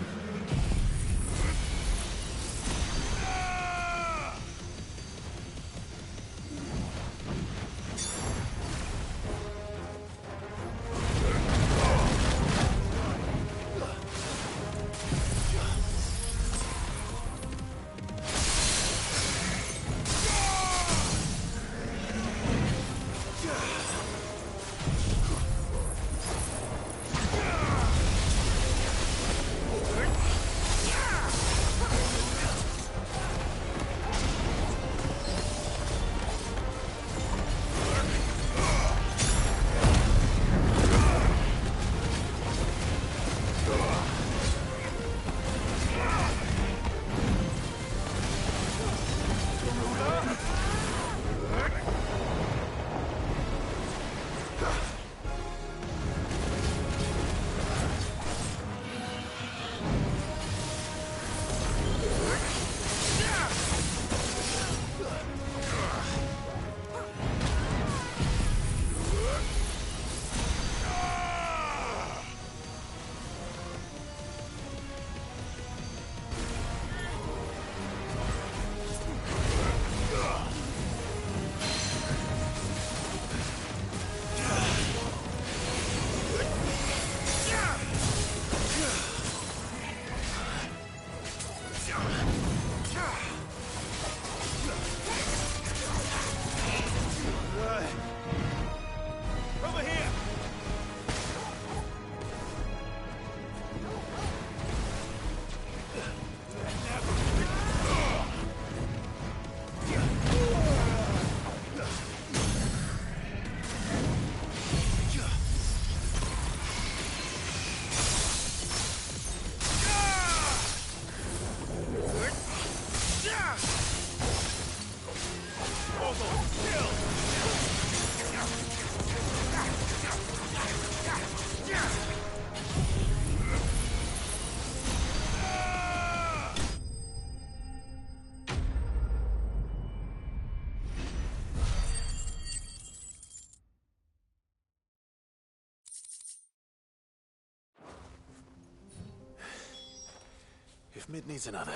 If Mid needs another,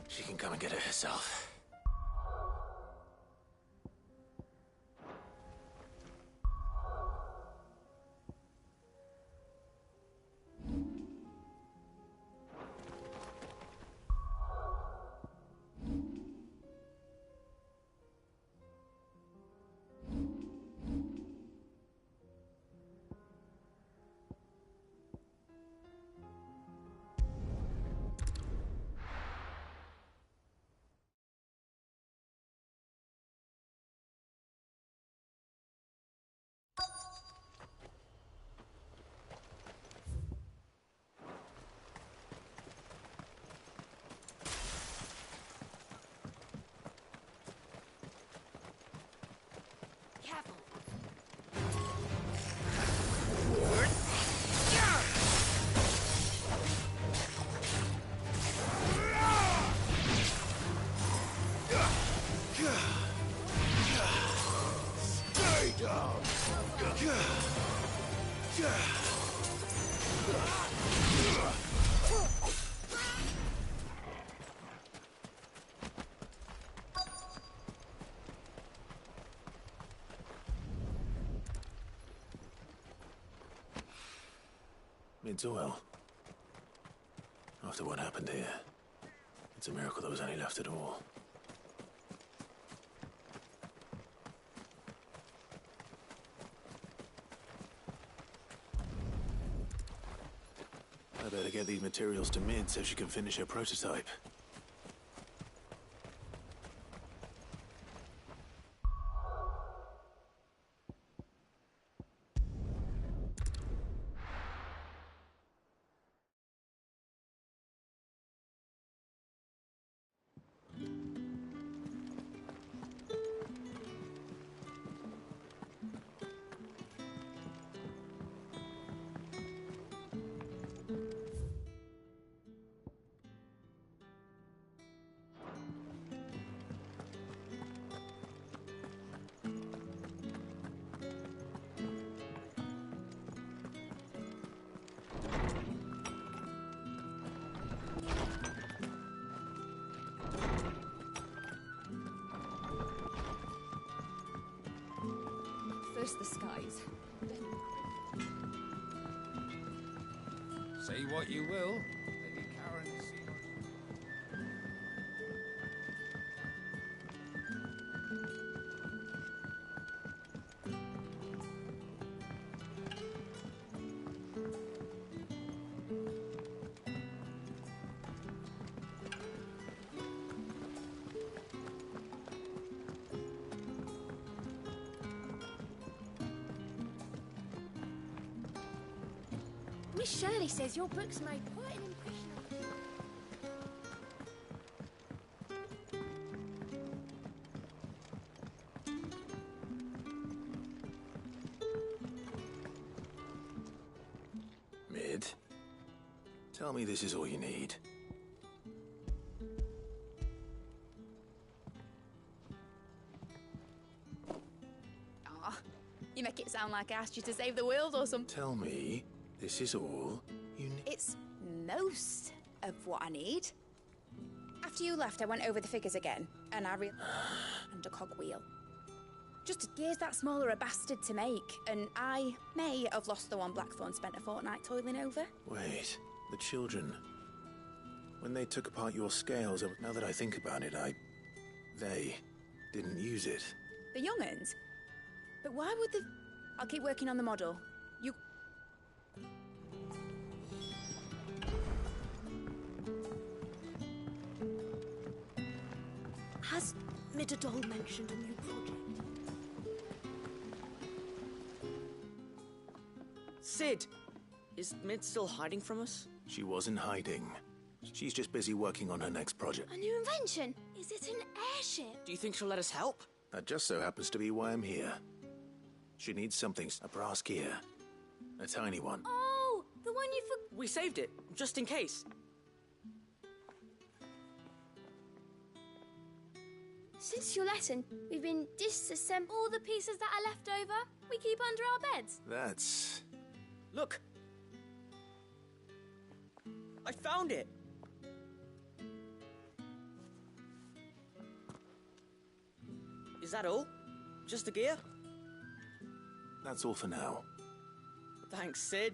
she can come and get it herself. Mid's well. After what happened here, it's a miracle there was any left at all. I better get these materials to Mid so she can finish her prototype. Curse the skies. Say what you will, Lady Karen has seen Miss Shirley says your books made quite an impression on her. Mid, tell me this is all you need. Ah, you make it sound like I asked you to save the world or something. Tell me this is all you need. It's most of what I need. After you left, I went over the figures again, and I realized and a cogwheel. Just a gear's that small or a bastard to make, and I may have lost the one Blackthorn spent a fortnight toiling over. Wait, the children. When they took apart your scales, now that I think about it, they didn't use it. The young'uns? But why would the... I'll keep working on the model. You... Has Midadol mentioned a new project? Sid! Is Mid still hiding from us? She wasn't hiding. She's just busy working on her next project. A new invention? Is it an airship? Do you think she'll let us help? That just so happens to be why I'm here. She needs something, a brass gear. A tiny one. Oh, the one you We saved it, just in case. Since your lesson, we've been disassembling all the pieces that are left over. We keep under our beds. That's... Look! I found it! Is that all? Just the gear? That's all for now. Thanks, Sid.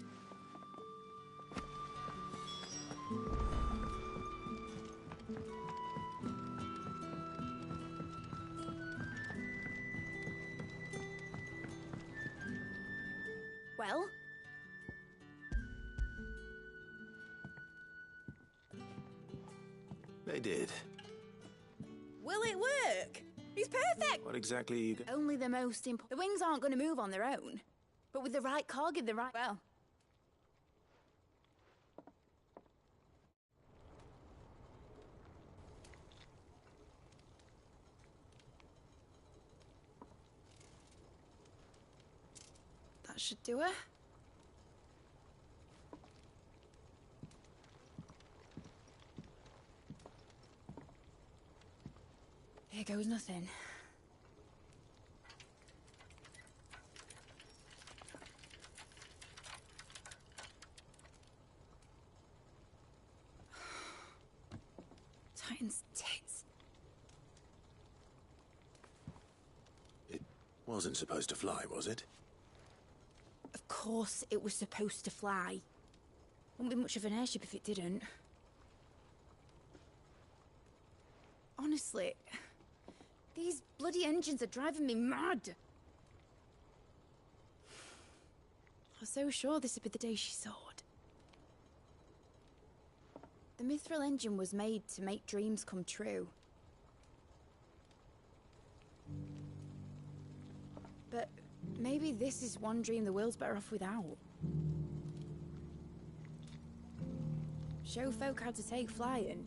Well? They did. Will it work? He's perfect! What exactly are you... Only the most important... The wings aren't going to move on their own. But with the right cog in the right... Well... That should do her. Here goes nothing. Titan's tits. It wasn't supposed to fly, was it? Of course it was supposed to fly. Wouldn't be much of an airship if it didn't. Honestly, these bloody engines are driving me mad. I was so sure this would be the day she soared. The Mithril engine was made to make dreams come true. But maybe this is one dream the world's better off without. Show folk how to take flying.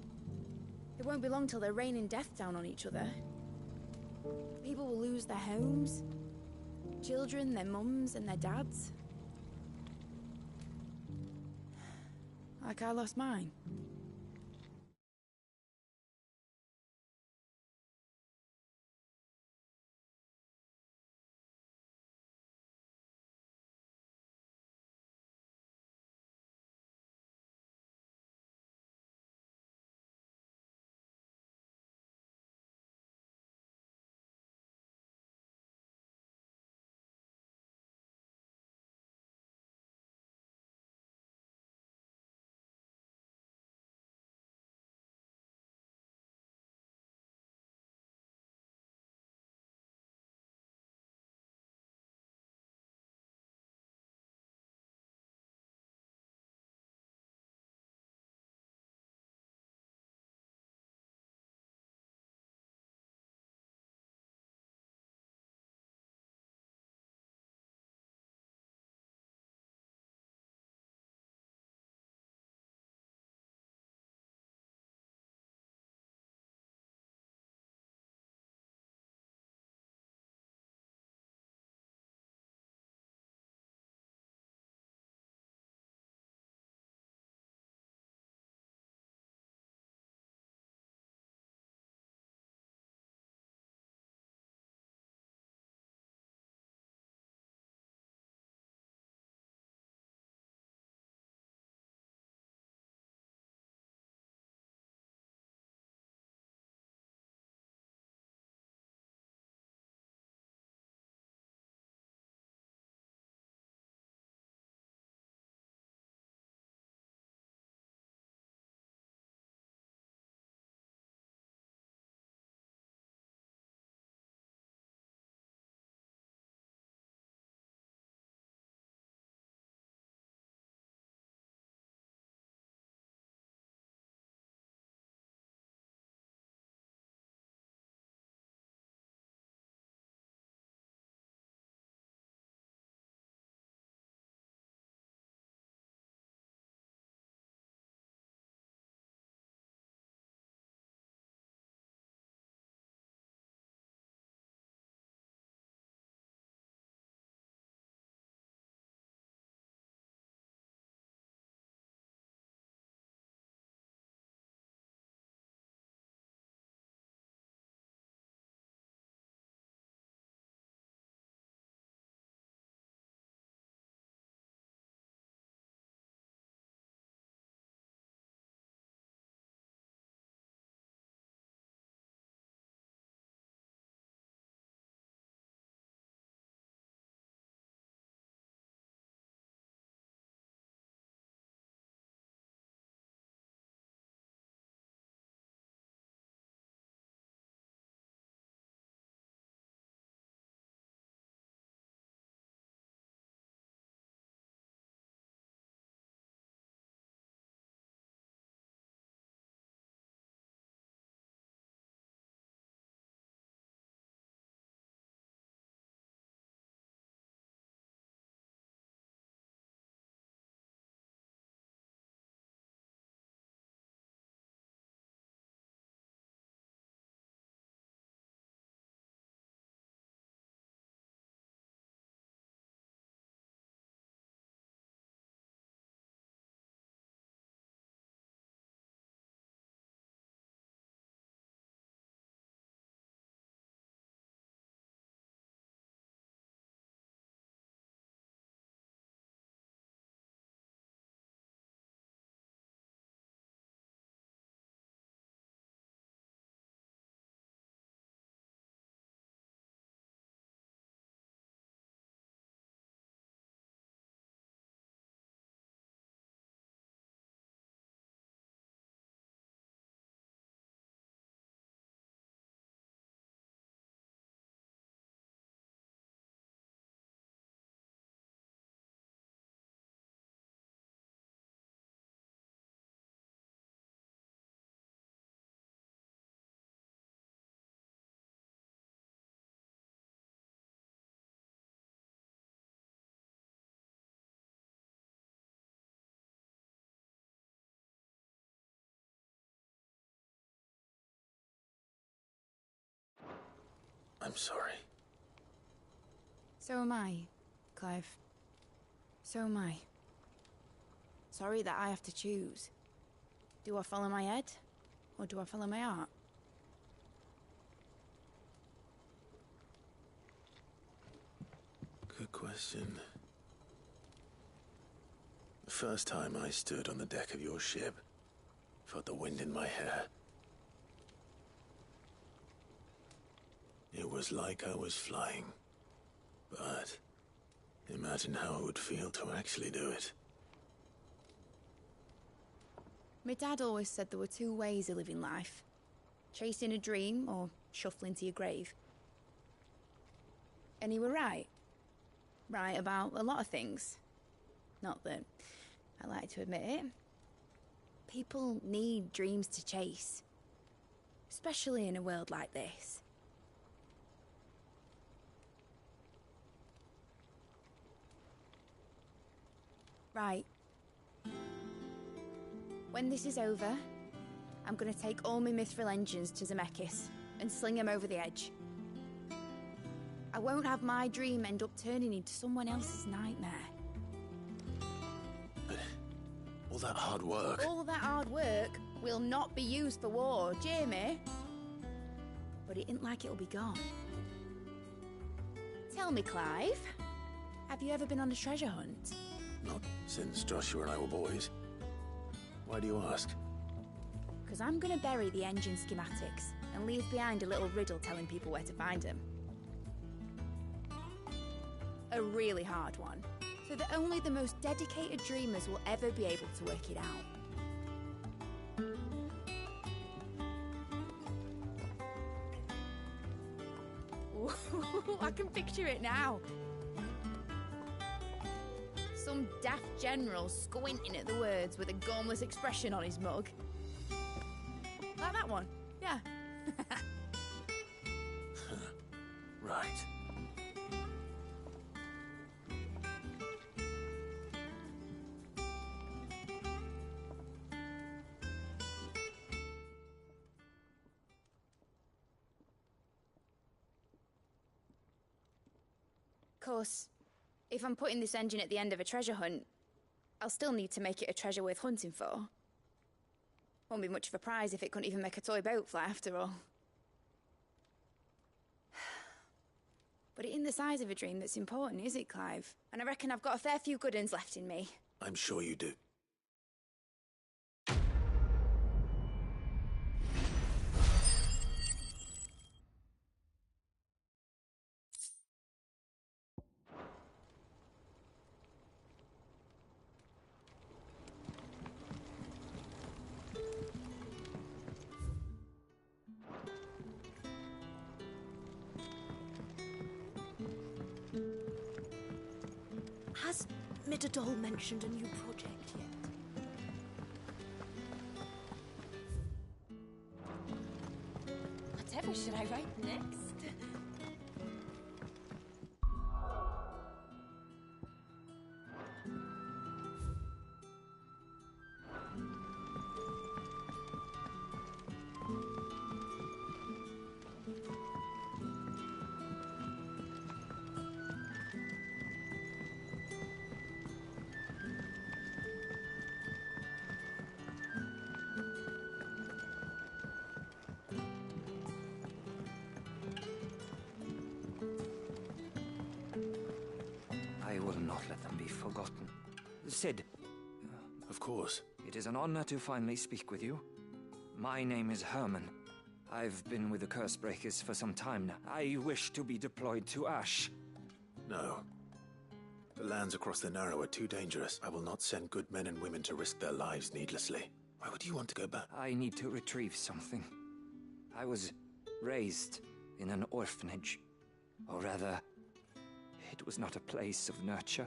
It won't be long till they're raining death down on each other. People will lose their homes. Children, their mums and their dads. Like I lost mine. I'm sorry. So am I, Clive. So am I. Sorry that I have to choose. Do I follow my head, or do I follow my heart? Good question. The first time I stood on the deck of your ship, felt the wind in my hair. It was like I was flying. But imagine how it would feel to actually do it. My dad always said there were two ways of living life. Chasing a dream or shuffling to your grave. And he were right. Right about a lot of things. Not that I like to admit it. People need dreams to chase. Especially in a world like this. Right. When this is over, I'm gonna take all my mithril engines to Zemeckis and sling them over the edge. I won't have my dream end up turning into someone else's nightmare. But all that hard work... All that hard work will not be used for war, Jamie. But it ain't like it'll be gone. Tell me, Clive, have you ever been on a treasure hunt? Not since Joshua and I were boys. Why do you ask? Because I'm gonna bury the engine schematics and leave behind a little riddle telling people where to find them. A really hard one, so that only the most dedicated dreamers will ever be able to work it out. Ooh, I can picture it now. Some daft general squinting at the words with a gormless expression on his mug. Like that one, yeah. Right. Of course, if I'm putting this engine at the end of a treasure hunt, I'll still need to make it a treasure worth hunting for. Won't be much of a prize if it couldn't even make a toy boat fly after all. But it ain't the size of a dream that's important, is it, Clive? And I reckon I've got a fair few good uns left in me. I'm sure you do. Has Midadol mentioned a new project yet? Whatever should I write next? I will not let them be forgotten. Sid. Of course. It is an honor to finally speak with you. My name is Herman. I've been with the Cursebreakers for some time now. I wish to be deployed to Ash. No. The lands across the Narrow are too dangerous. I will not send good men and women to risk their lives needlessly. Why would you want to go back? I need to retrieve something. I was raised in an orphanage. Or rather, it was not a place of nurture.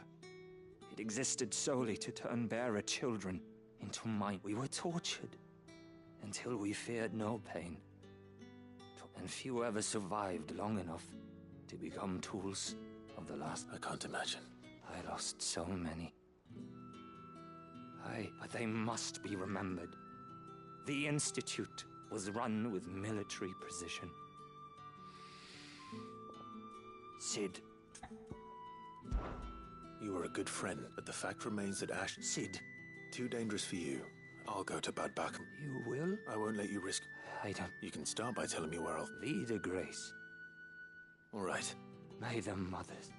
It existed solely to turn bearer children into mine. We were tortured until we feared no pain. And few ever survived long enough to become tools of the last. I can't imagine. I lost so many. But they must be remembered. The Institute was run with military precision. Sid. You were a good friend, but the fact remains that Ash... Sid. Too dangerous for you. I'll go to Bad Back. You will? I won't let you risk... I don't... You can start by telling me where I'll... Be the grace. All right. May the mothers...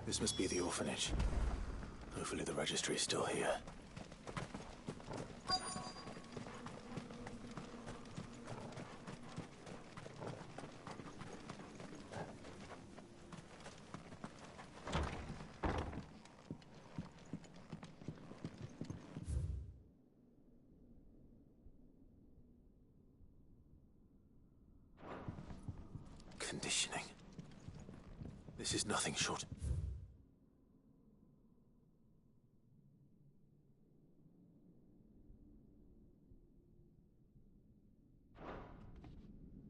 This must be the orphanage. Hopefully the registry is still here. Conditioning. This is nothing short.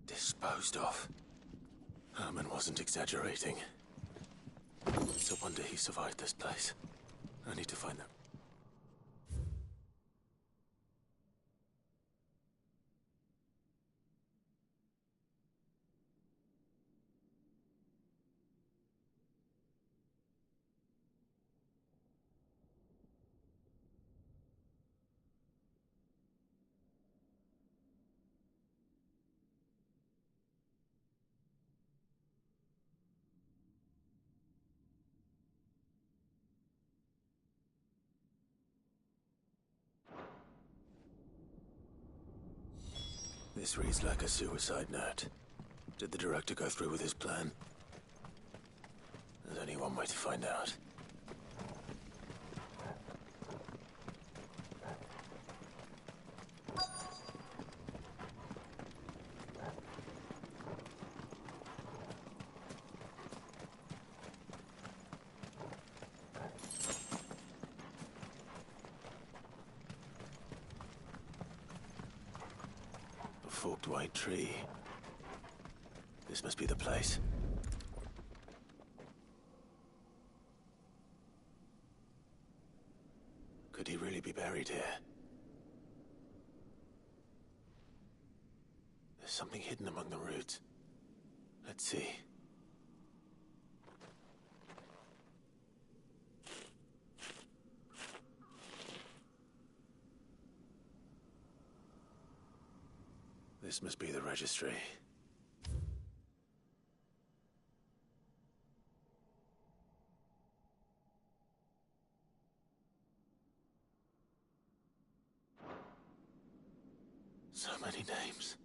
Disposed of. Herman wasn't exaggerating. It's a wonder he survived this place. I need to find them. This reads like a suicide note. Did the director go through with his plan? There's only one way to find out. Forked white tree. This must be the place. Could he really be buried here? There's something hidden among the roots. Let's see. This must be the registry. So many names.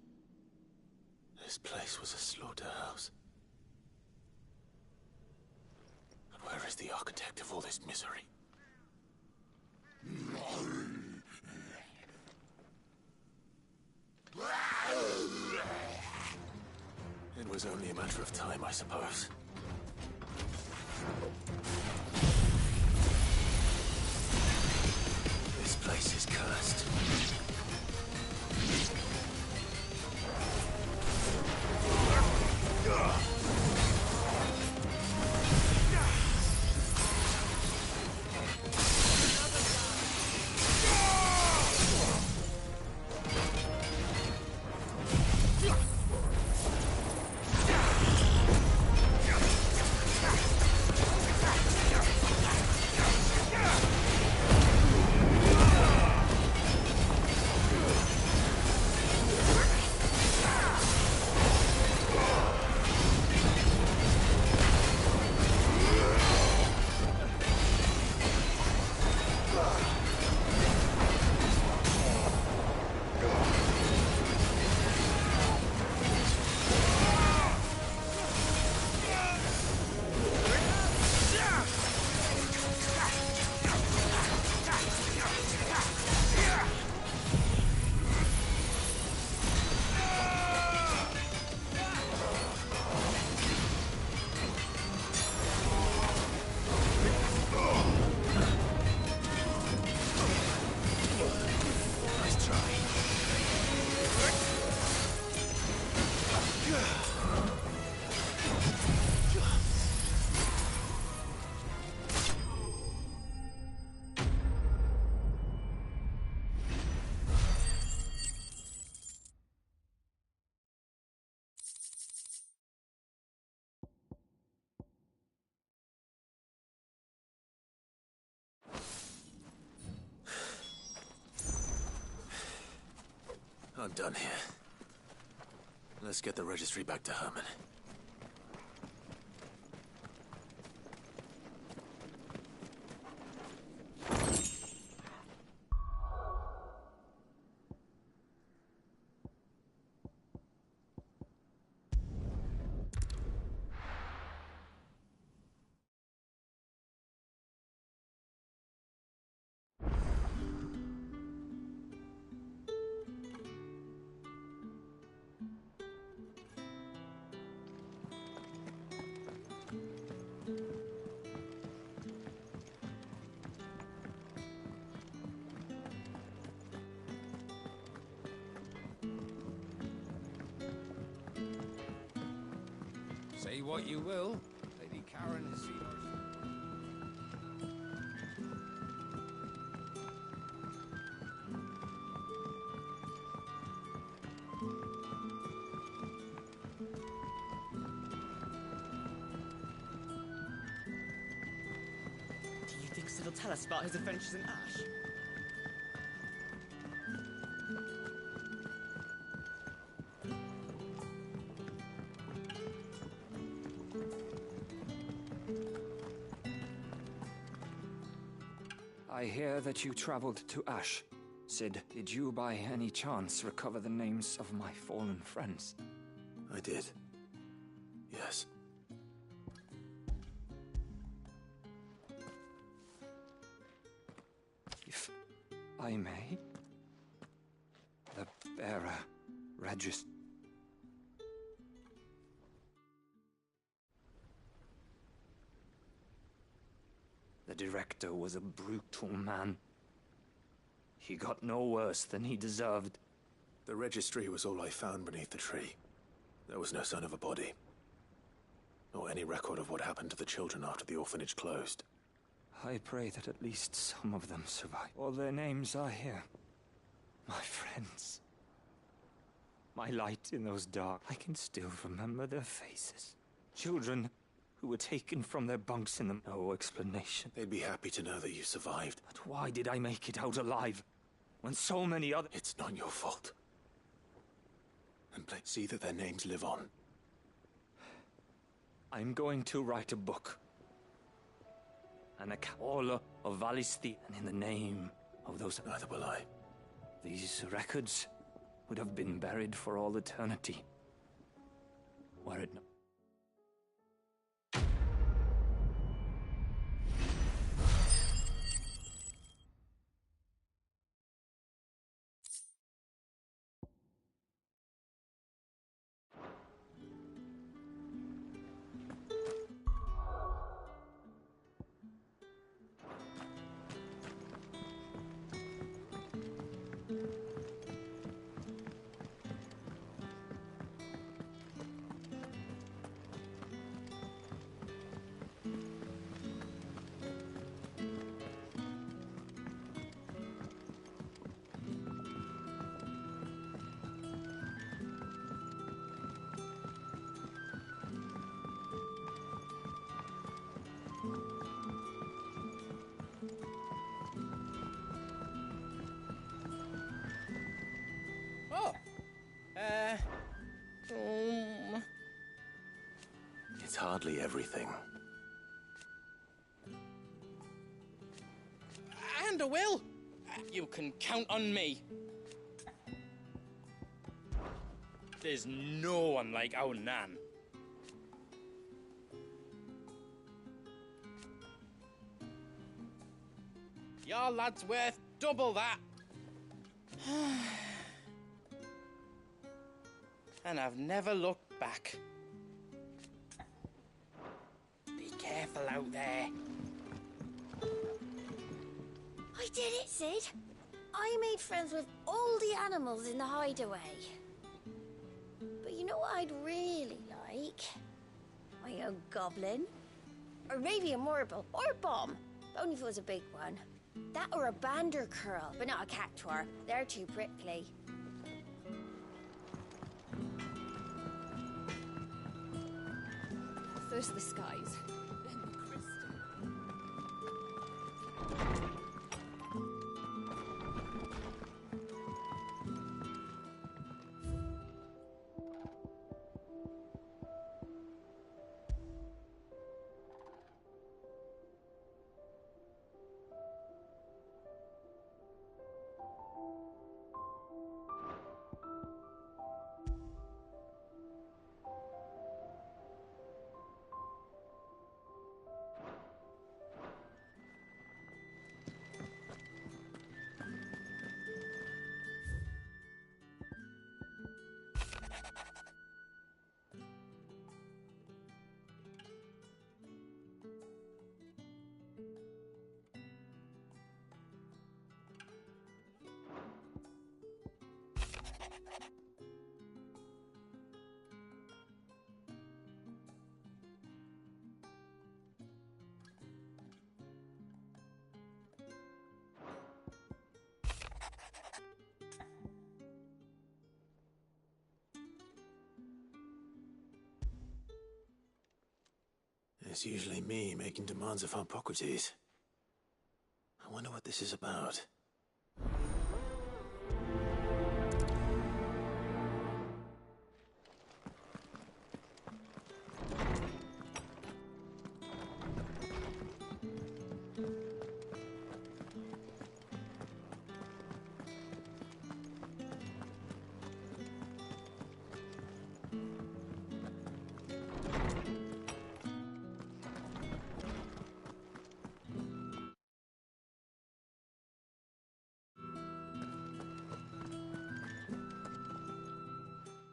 This place was a slaughterhouse. But where is the architect of all this misery? It was only a matter of time, I suppose. This place is cursed. I'm done here. Let's get the registry back to Herman. Say what you will, Lady Karen has seen her. Do you think Sid will tell us about his adventures in Ash? I hear that you traveled to Ash. Sid, did you by any chance recover the names of my fallen friends? I did. Yes. If I may, the bearer register. The director was a brutal man. He got no worse than he deserved. The registry was all I found beneath the tree. There was no sign of a body. Or any record of what happened to the children after the orphanage closed. I pray that at least some of them survive. All their names are here. My friends. My light in those dark. I can still remember their faces. Children who were taken from their bunks in them. No explanation. They'd be happy to know that you survived. But why did I make it out alive? When so many other... It's not your fault. And let's see that their names live on. I'm going to write a book. An account all of Valisti, and in the name of those... Neither will I. These records would have been buried for all eternity. Were it not. It's hardly everything. And I will! You can count on me. There's no one like our Nan. Your lad's worth double that. And I've never looked back. Be careful out there. I did it, Sid. I made friends with all the animals in the hideaway. But you know what I'd really like? My own goblin. Or maybe a morble, or a bomb. Only if it was a big one. That or a bander curl, but not a cactuar. They're too prickly. First the skies, then the crystal. It's usually me making demands of Hippocrates. I wonder what this is about.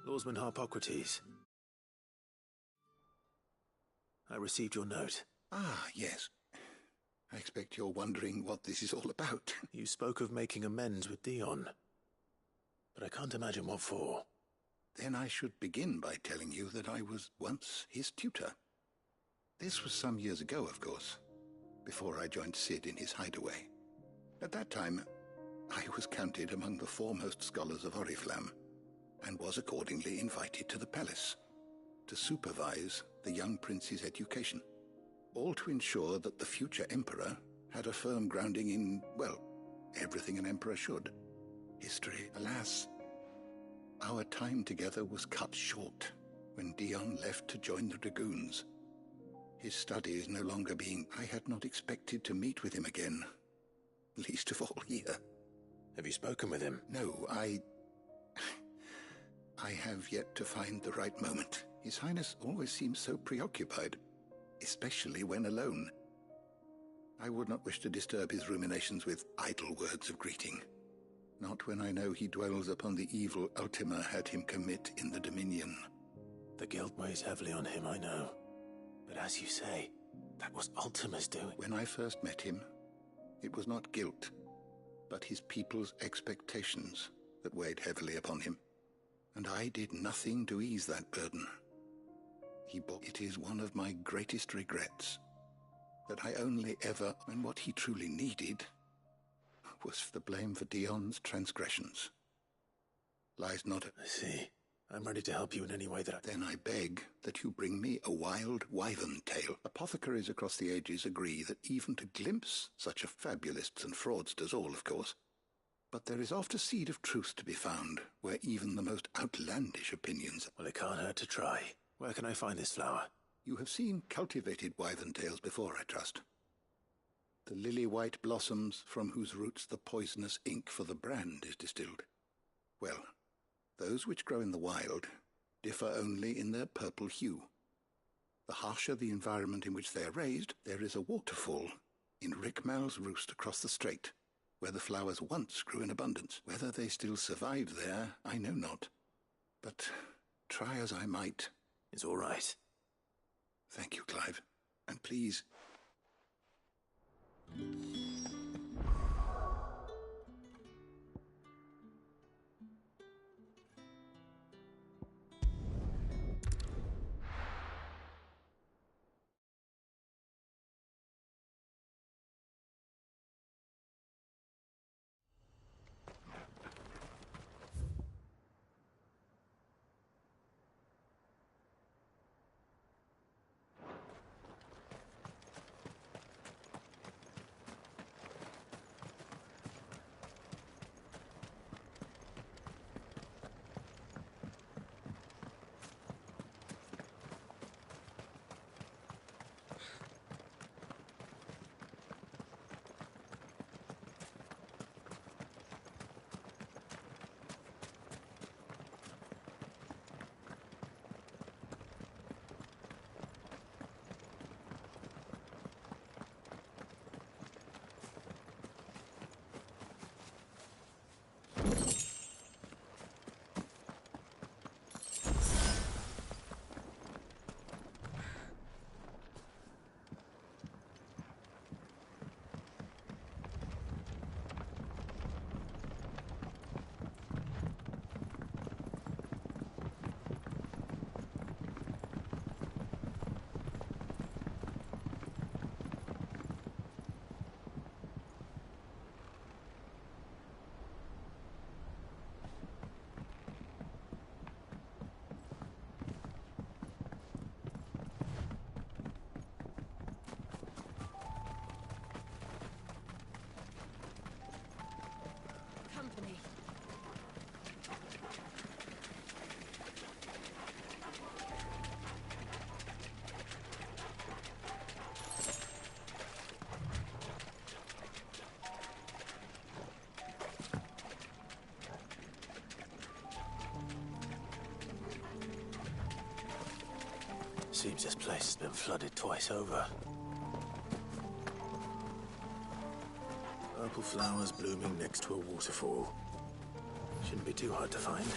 Lawsman Hippocrates. I received your note. Ah, yes. I expect you're wondering what this is all about. You spoke of making amends with Dion, but I can't imagine what for. Then I should begin by telling you that I was once his tutor. This was some years ago, of course, before I joined Sid in his hideaway. At that time, I was counted among the foremost scholars of Oriflamme, and was accordingly invited to the palace to supervise the young prince's education, all to ensure that the future emperor had a firm grounding in, well, everything an emperor should. History, alas. Our time together was cut short when Dion left to join the Dragoons. His studies no longer being, I had not expected to meet with him again, least of all here. Have you spoken with him? No, I have yet to find the right moment. His Highness always seems so preoccupied, especially when alone. I would not wish to disturb his ruminations with idle words of greeting. Not when I know he dwells upon the evil Ultima had him commit in the Dominion. The guilt weighs heavily on him, I know. But as you say, that was Ultima's doing. When I first met him, it was not guilt, but his people's expectations that weighed heavily upon him. And I did nothing to ease that burden. It is one of my greatest regrets, that I only ever, when what he truly needed was the blame for Dion's transgressions. Lies not... I see. I'm ready to help you in any way that I... Then I beg that you bring me a wild wyvern tale. Apothecaries across the ages agree that even to glimpse such a fabulists and fraudsters all, of course. But there is oft a seed of truth to be found, where even the most outlandish opinions... Well, it can't hurt to try. Where can I find this flower? You have seen cultivated wyvern tales before, I trust. The lily-white blossoms from whose roots the poisonous ink for the brand is distilled. Well, those which grow in the wild differ only in their purple hue. The harsher the environment in which they are raised, there is a waterfall in Rickmal's Roost across the strait, where the flowers once grew in abundance. Whether they still survive there, I know not. But try as I might... It's all right. Thank you, Clive. And please... Seems this place has been flooded twice over. Purple flowers blooming next to a waterfall. Shouldn't be too hard to find.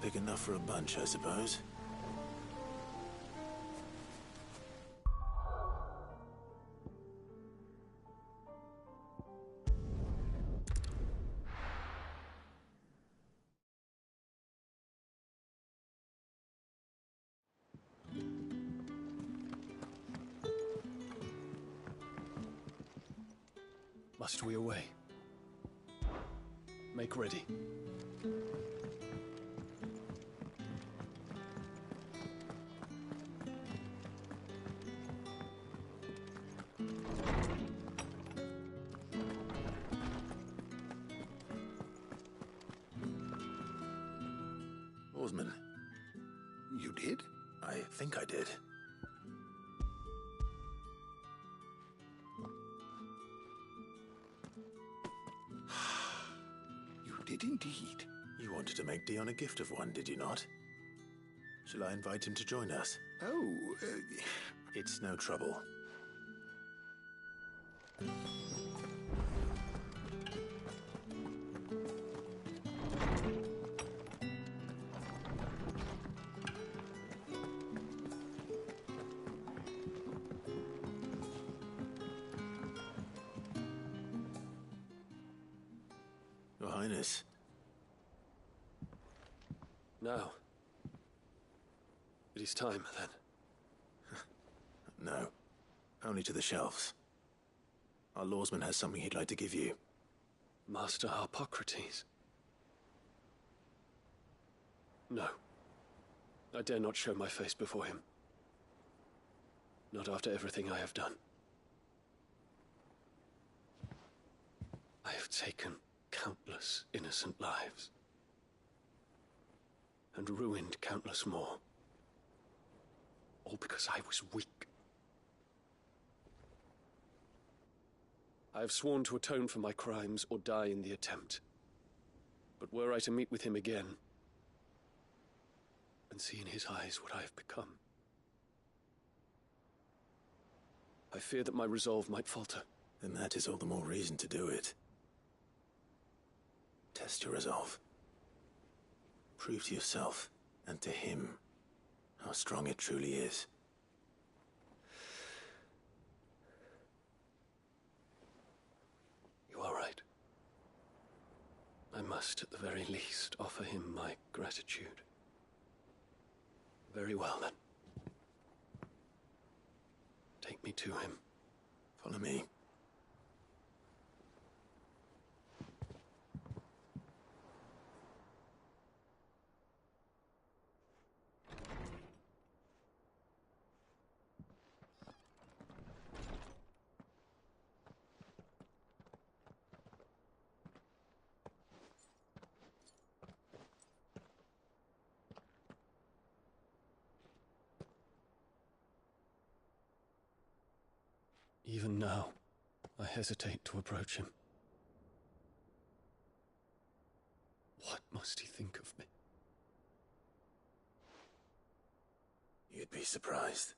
pick enough for a bunch, I suppose. Must we away? Make ready. Oarsman. You did? I think I did. You did indeed. You wanted to make Dion a gift of one, did you not? Shall I invite him to join us? Oh, It's no trouble. Your Highness. Now. It is time, then. No. Only to the shelves. Our lawsman has something he'd like to give you. Master Harpocrates. No. I dare not show my face before him. Not after everything I have done. I have taken countless innocent lives. And ruined countless more. All because I was weak. I have sworn to atone for my crimes or die in the attempt. But were I to meet with him again, and see in his eyes what I have become, I fear that my resolve might falter. Then that is all the more reason to do it. Test your resolve. Prove to yourself, and to him, how strong it truly is. You are right. I must, at the very least, offer him my gratitude. Very well, then. Take me to him. Follow me. Even now, I hesitate to approach him. What must he think of me? You'd be surprised.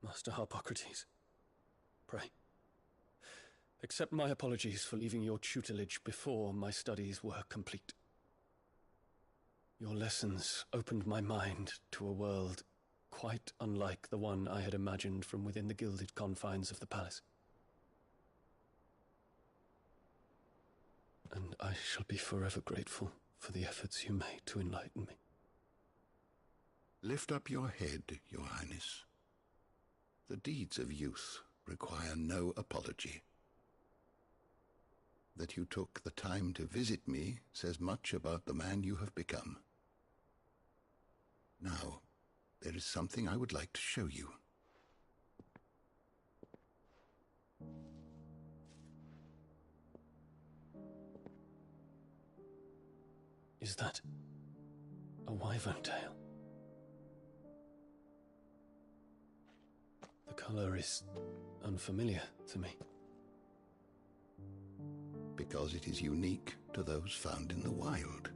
Master Harpocrates, pray, accept my apologies for leaving your tutelage before my studies were complete. Your lessons opened my mind to a world quite unlike the one I had imagined from within the gilded confines of the palace. And I shall be forever grateful for the efforts you made to enlighten me. Lift up your head, Your Highness. The deeds of youth require no apology. That you took the time to visit me says much about the man you have become. Now, there is something I would like to show you. Is that a wyvern tail? The color is unfamiliar to me. Because it is unique to those found in the wild.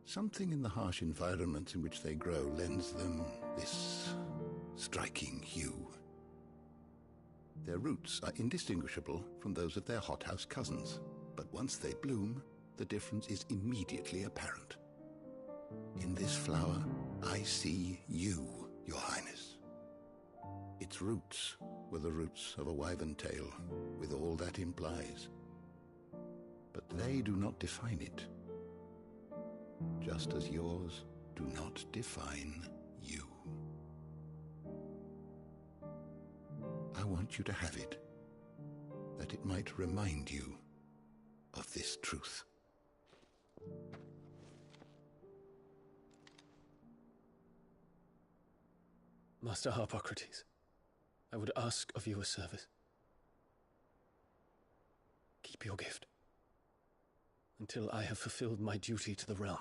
Something in the harsh environments in which they grow lends them this striking hue. Their roots are indistinguishable from those of their hothouse cousins, but once they bloom, the difference is immediately apparent. In this flower, I see you, Your Highness. Its roots were the roots of a wyvern tail, with all that implies. But they do not define it, just as yours do not define you. I want you to have it, that it might remind you of this truth. Master Harpocrates, I would ask of you a service. Keep your gift until I have fulfilled my duty to the realm,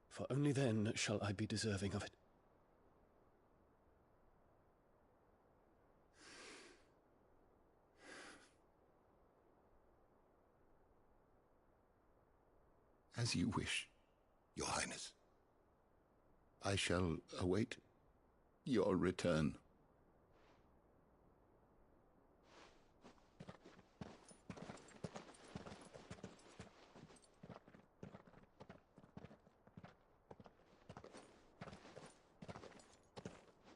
for only then shall I be deserving of it. As you wish, Your Highness. I shall await your return.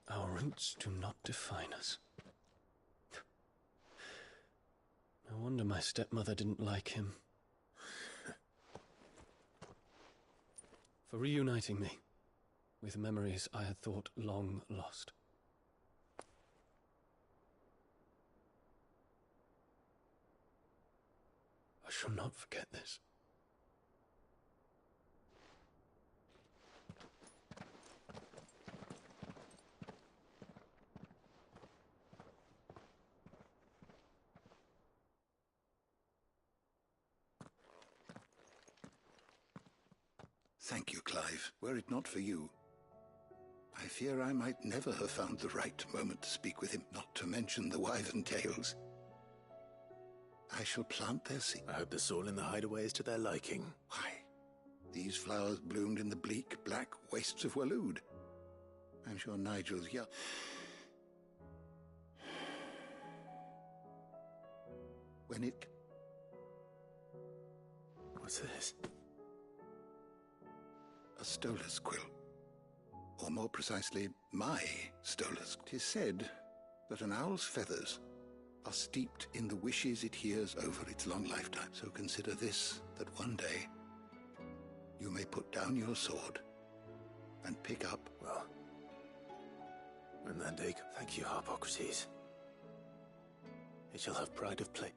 Our roots do not define us. No wonder my stepmother didn't like him. For reuniting me with memories I had thought long lost. I shall not forget this. Thank you, Clive. Were it not for you, I fear I might never have found the right moment to speak with him, not to mention the wyvern tales. I shall plant their seed. I hope the soil in the hideaway is to their liking. Why? These flowers bloomed in the bleak, black wastes of Waloed. I'm sure Nigel's young. When it... What's this? A stolas quill. Or more precisely, my stolas. 'Tis said that an owl's feathers are steeped in the wishes it hears over its long lifetime. So consider this, that one day you may put down your sword and pick up... Well, when that day comes, thank you, Harpocrates. It shall have pride of place.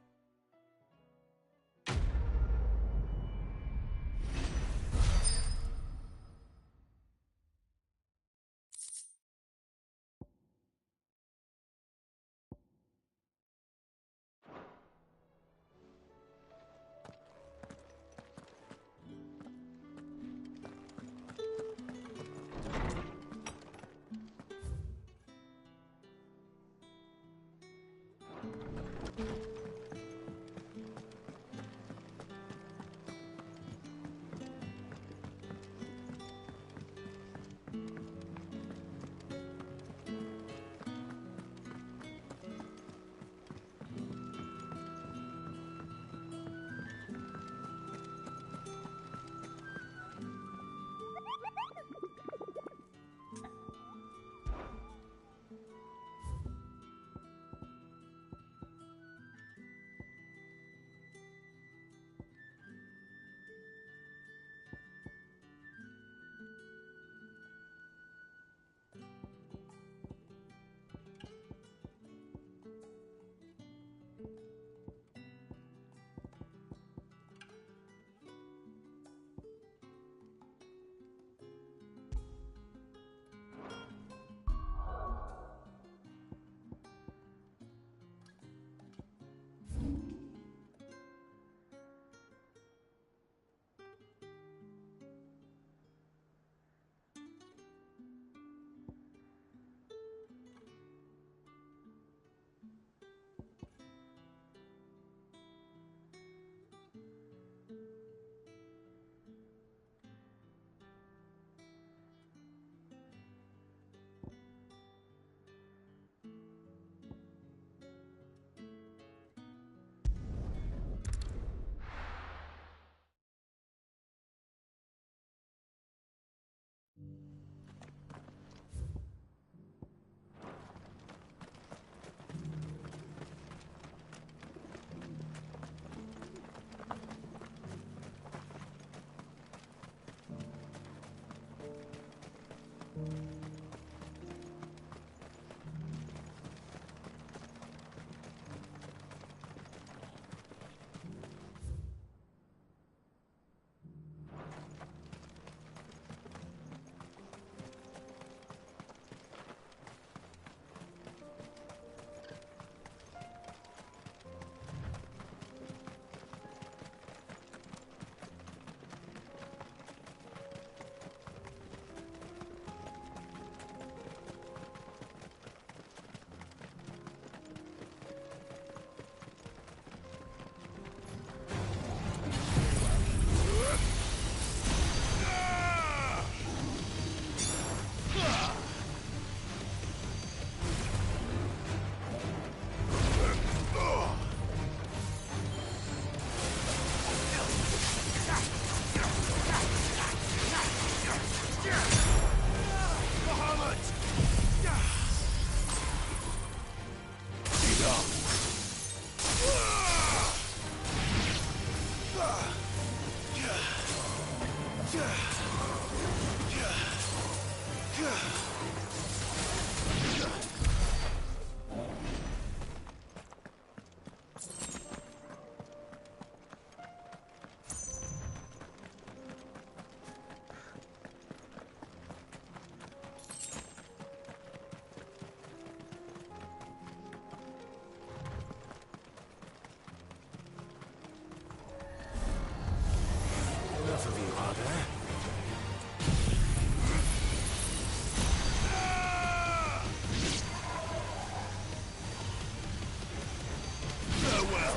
well.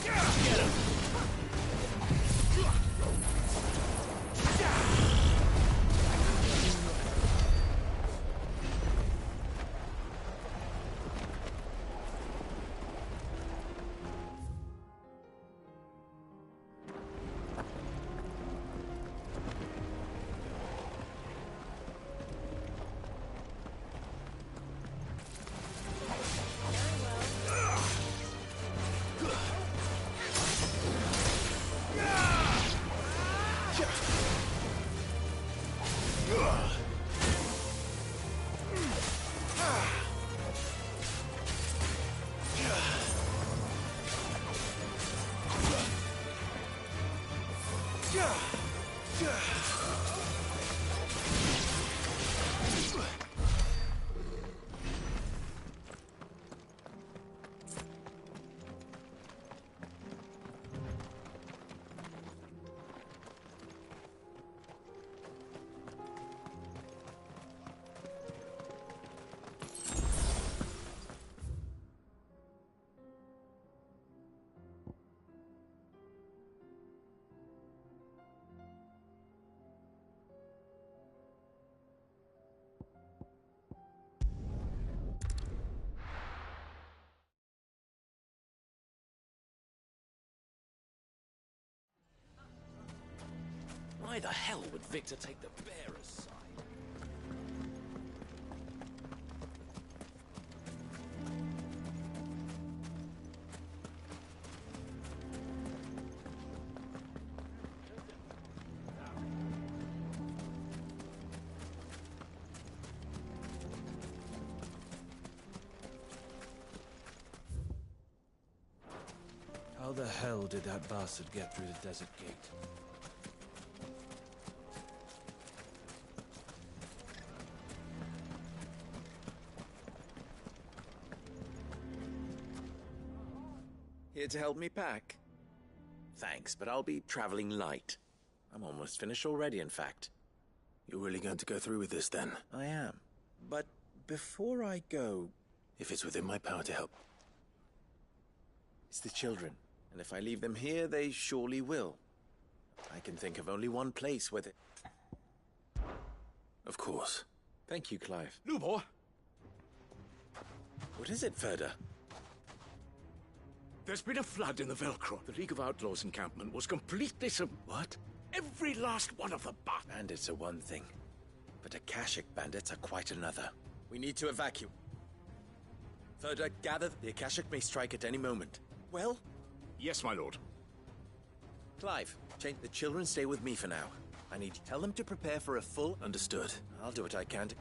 Get him! Why the hell would Victor take the bearer's side? How the hell did that bastard get through the desert gate? Here to help me pack? Thanks, but I'll be traveling light. I'm almost finished already, in fact. You're really going to go through with this, then? I am. But before I go... If it's within my power to help. It's the children. And if I leave them here, they surely will. I can think of only one place where they... Of course. Thank you, Clive. Lubor! What is it, Ferda? There's been a flood in the Velcro. The League of Outlaws encampment was completely What? Every last one of the Bandits are one thing, but Akashic bandits are quite another. We need to evacuate. Ferda, gather. The Akashic may strike at any moment. Well? Yes, my lord. Clive, change the children stay with me for now. I need to tell them to prepare for a full... Understood. I'll do what I can to...